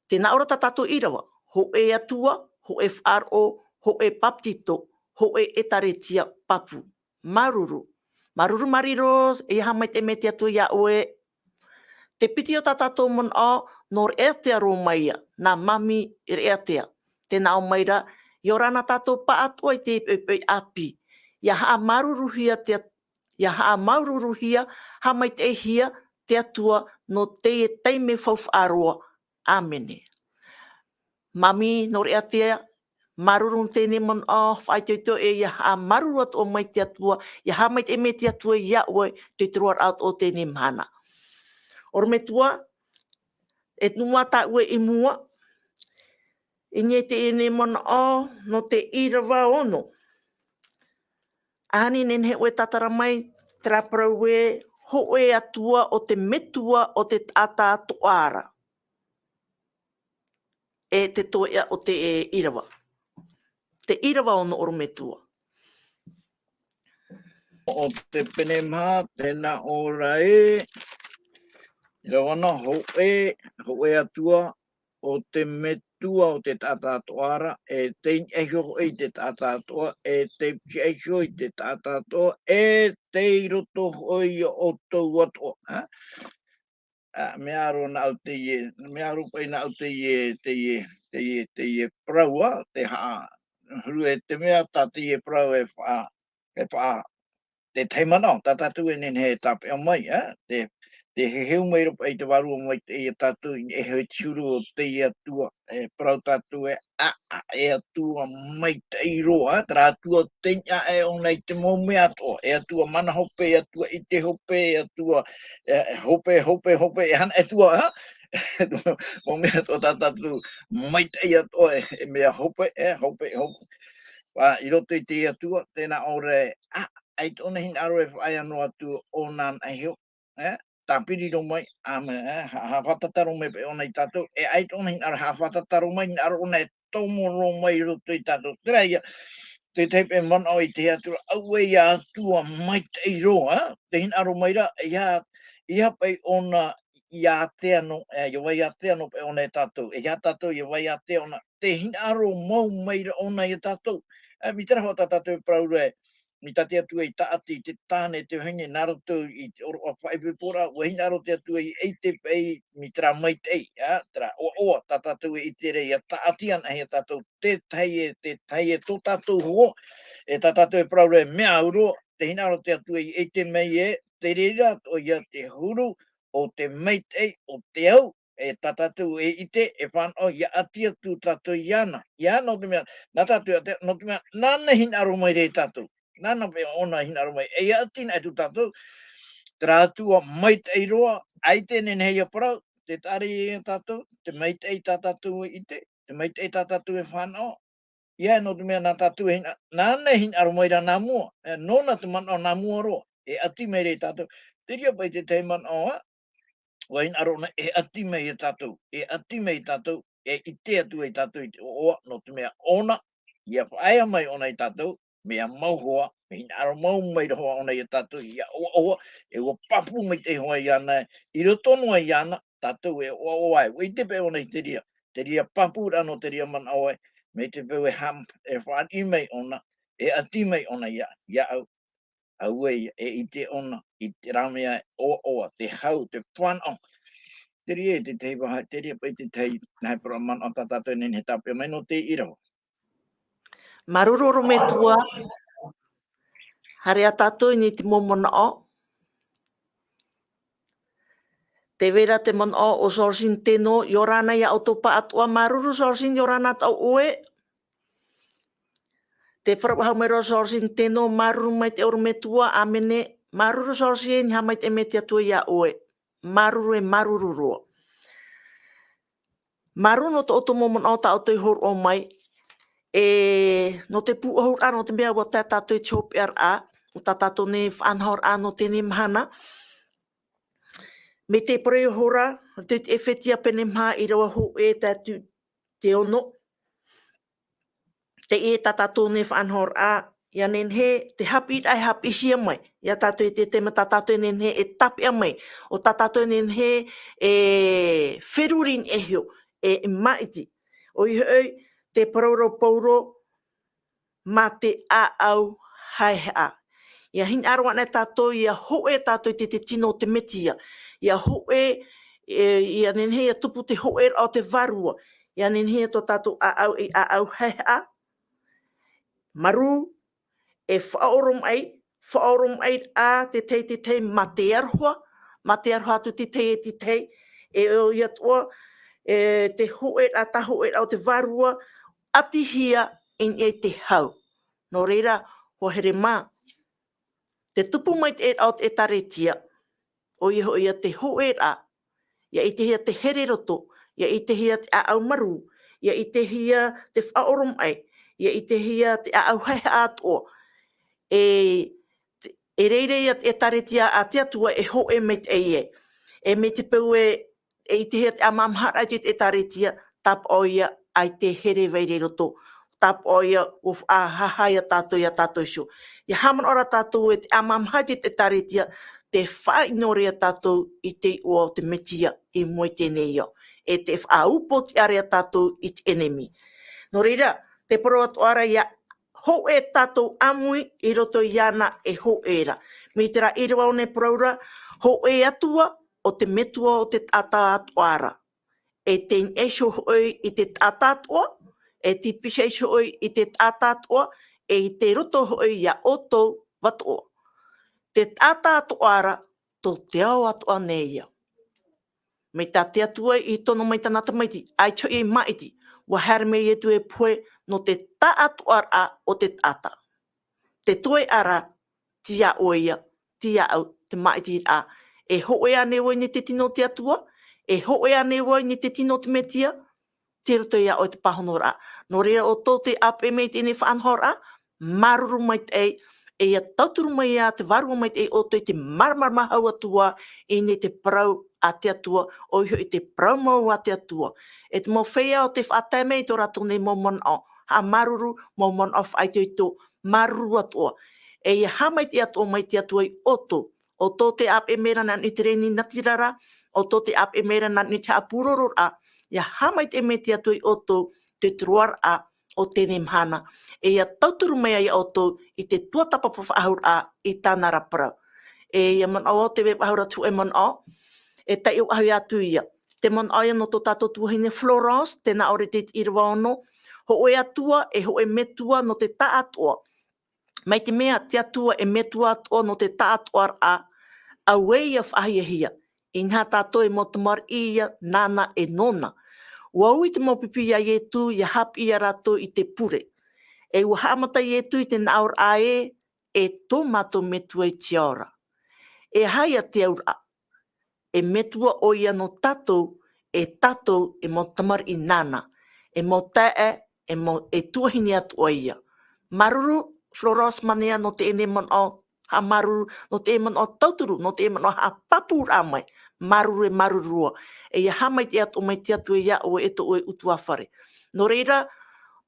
tēnā ora tatou Irava, hoe Atua, hoe faaau, hoe paptito, hoe etaretia papu. Maruru. Maruru mariros, e ha mai te meti atu ia oe. Te piti o tatou man o, nor eatea ro maia, nā mami ir eatea. Tēnā o maira, i orana tatou pa atua i te epei api. Ia haa maruruhia, ha mai te hia, te atua no teie teime whauwhaaroa. Amene. Mami, nor eatea, maruru tēne man o, whai te teo e ia haa maruru atu o mai te atua, ia haa mai te me te atua ia oe, te truar out o tēne mana. Orometua, e nua ta ue i mua, i nye te ene mana o, no te Irava ono. Ahani nen he ue tatara mai, tra Parau e, hoe atua o te metua o te tata toara. E te toia o te Irava. Te Irava ono orometua. O te penemha, tēnā ora e, wana hoe atua o te metua o te tātātoara, e te eho i te tātātoa, e te eho i te tātātoa, e te roto hoi o tau atoa. Me aro na au teie, me aro pai na au teie praua, te haa. Rue te mea tā teie prau e wha, te teimana, tā tātou e nene he tāpe o mai, te heu mai ropa i te waru o mai te ia tātou, e hoi tiuru o te ia tua, e prau tātou e e atua maitai roa, tera atua teina e o nei te mome ato, e atua mana hope, e atua i te hope, e atua hope, e hana atua, mome ato tātou maitai ato, e mea hope, hope. I roto i te atua, tēnā ore, ai tōna hin aro e whaai anō atu o nān ahio, tā piri ro mai, ha whatataro me pe ona i tātou, e ai tōna hin aro ha whatataro mai, hin aro ona e tomo ro mai roto i tātou. Tērā ia, te teipe mana o i te atua, au e ia atua mai te roa, te hin aro mai ra, ia pai ona ia te ano, ia wai a te ano pe ona e tātou, e ia tātou ia wai a te ona, te hin aro mau mai ra ona i tātou. Mi tera hoa tātou e Parau e, mi tate atua i taati, te tāne, te hine, naro tau i oro a whaipipora, ua hina aro te atua i eite pei, mi tera maitai, tera oa tātou e ite rei, a taati ana hea tātou, te teie tō tātou ho, e tātou e Parau e mea uro, te hina aro te atua i eite mei e, te reira, o ia te huru, o te maitai, o te au, e tātou e ite, e whanau, ia atia tu tātou i ana. I ana o te mea, nā tātou, no te mea, nāna hin aro mai rei tātou. Nāna pe ona hin aro mai. E atina e tu tātou, tera atua maitai roa, ai tēnen hei a Parau, te tari e tātou, te maitai tātou e ite, te maitai tātou e whanau. Ia no te mea nā tātou, nāna hin aro mai ra nā mua, nōna te mana o nā mua roa, e ati mai rei tātou. Te ria pai te teiman o, wa in arona e ati mai e tātou, e ite atu e tātou i te oa, no te mea ona, ia whaia mai ona i tātou, mea mauhoa, me in aro mau mai roa ona i tātou, ia oa, e ua papu mai te hoa i ana, i rotonua i ana, tātou e oa, i te pe ona i te ria papu rano te ria man aoe, me te peu e ham, e whaani mai ona, e ati mai ona ia au. Aue e ite ona, i te ramea oa, te hau, te whanau. Te ria te tei waha, te ria pai te tei, nai para man o tātou nene he tāpia mai no te Irava. Maruru orometua, hare a tātou ni te momona o. Te vera te man o sorsin tino, i orana ia autopa atua maruru sorsin i orana tau oe. Te wharapahau mai roa sorsin tino, maruru mai te orometua, amene, maruru sorsin ha mai te me te atua ia oe. Maruru e maruru roa. Maruru no te oto momona o ta o te hor o mai, no te pu ahur a, no te mea wa tātou e chopi ar a, o tatou ne whanhora no tēne mahana. Me te preohora, te Ephesia pene maha I rawa ho e tatu te ono. Te e tatou ne whanhora, ia nen he te haapii mai. Ia tatou te tema tatou nen he e tapia mai. O tatou nen he e whirurin ehio, e maiti. O iho te pauro ma te aau haehaa. Ia hin arwana tatou ia hoe tatou te tino te Mesia. Ia hoe, ia nen he tupu te hoe o te varua. Ia nen he to tatou aau haehaa. Maru e whaorom ai a te tei ma te arhua atu te tei, e o ia toa te hoe a ta hoe o te varua, ati hia in e te hau. No reira, ho here mā. Te tupu mai te taretia, o ia te hoêraa, ia I te hia te here roto, ia I te hia te aau maru, ia I te hia te whaorom ai, ia I te hia te aau hei atoa. E reire ia e taretia a te atua e hoe me te teie. E me te pau I te hia te amamhara te taretia, tap o ia ai te here veire roto. Tap o ia o hahai a tātou ia tātou sio. Ia haman ora tātou e te amamhara te taretia, te whainore a tātou I te ua o te Mesia I moe tēnei ia. E te whaupo te are a tātou I te enemy. No reira, te poro atu ara ia ho e tātou amui I roto I ana e ho era. Me te ra iriwa o ne praura, ho e atua o te metua o te tata atu ara. E te esho hoi I te tata atua, e te pisesho hoi I te tata atua, e I te roto hoi ia oto watoa. Te tata atu ara, to te au atua neia. Me tā te atua I tono mai tanata maiti, ai cho I maiti, wa hara me I tu e poe no te ta atu ara o te tata. Te toe ara, tia oia, tia au, te maiti a. E hoe ane oi ni te tino te atua, e hoe ane oi ni te tino te Mesia, te roto ia o te pahonora. No rea o tō te ape me te ne whanhora, maruru mai te e ia tauturu mai a te varua mai te o te marmarmahau atua I ne te parau a te atua, o iho I te parau mau a te atua. E te mo feia o te whaatai mei tō rato ne mo mon o, ha maruru mo mon o whai te ito, maruru atua. E ia hamai te atua mai te atua I oto, o tō te ape mera na ni te reni natirara, o tō te ape mera na ni te apuroror a, ia hamai te me te atu I oto te truar a o tēne mhana. E ia tauturu mea I oto I te tuatapapa whaahur a I tāna rapara. E ia man o te wahura tu e man o, e tai o ahui atu ia. Te man o ia no tō tātou tuahine Florence, tēnā ore te Irava ono, ho e atua e ho e metua no te ta atua. Mai te mea te atua e metua atua no te ta atua a wei a whahiahia. I ngā tātou e mo te mar ia, nana e nona. Ua ui te mopipi a ietu ia haapii a rato I te pure. E ua haamata ietu I te naur ae e tō mato metua I te ora. E hai a te aura. E metua o ia no tatou e mo tamar I nana. E mo tae e tuahini atu o ia. Maruru Florence manea no te ene man o ha maruru, no te man o tauturu, no te man o ha papura mai. Maruru e marurua. E ia hamai te atu mai te atu ia o e to o e utua whare. No reira,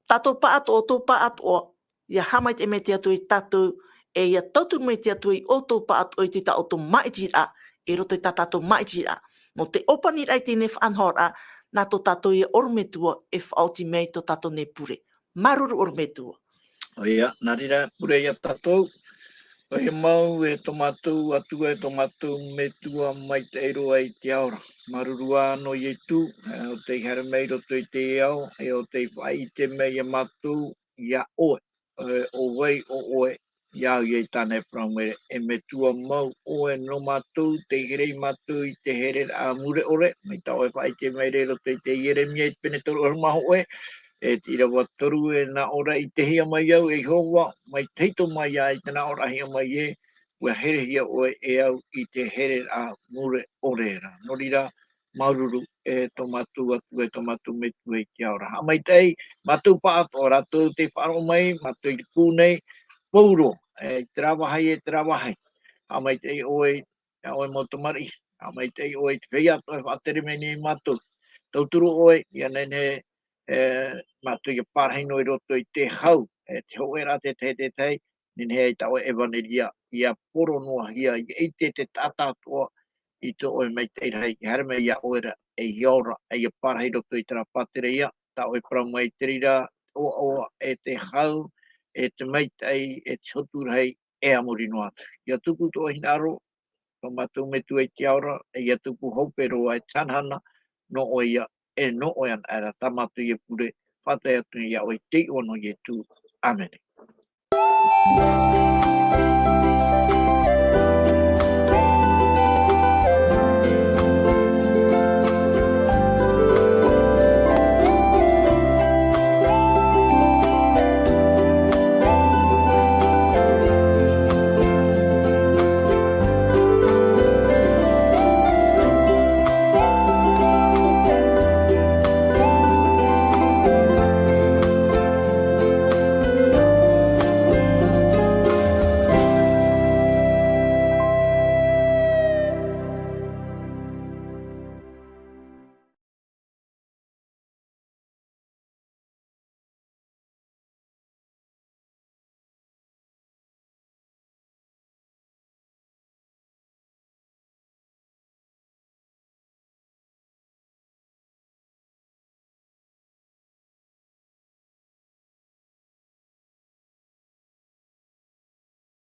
tatou pa atu o tō pa atu o, ia hamai te me te atu I tatou, e ia tauturu mai te atu I o tō pa atu o te ta o tō maitira, e roto I ta tatou maitira. No te opani rai tēne whanhora, nā tō tatou I orometua e whaoti mei tō tatou ne pure. Maruru orometua. Oia, narira pure ia tatou. Oia mau e tomatou atua e tomatou metua mai te eiro ai te aora. Marurua no ietu, o te hara mei roto I te eau, e o te whai te mei a matou ia oe. O wei o oe, iau I tāne praumere, e metua mau oe no matou, te hirei matou I te here a mure ore, mai ta oe whai te mei re roto I te Jeremia I pene toru oru maho oe, e te Irava toru e na ora I te hia mai au e hoa mai teito mai ai te na ora hia mai e ua here hia oe e au I te here a mure orera. Norira maururu e tomatu atu e tomatu metu e ki aora. Ha mai tei, matu pa ato rato te wharo mai, matu I kūnei, pauro Travahai e travahai. A maitai oe, a oe motomari. A maitai oe te feia toi whatere meni matu. Tauturu oe, ia nene matu ia parhai noi roto i te hau. Te hoêraa te tei, nene hei ta oe evanelia. Ia poro noa hia, i eite te tātātua i te oe maitai rei. Harame ia oera e iora, e ia parhai roto i tera patere ia. Ta oe parau mai terira, oa e te hau, e te maitai, e te hoturhei, e amori noa. Ia tupu to hinaro, to matu metu e te aura, e ia tupu haupero ai tanhana, no o ia, e no o an ara, tamatu ia pure, whatai atu ia o te ono ia tu. Amen.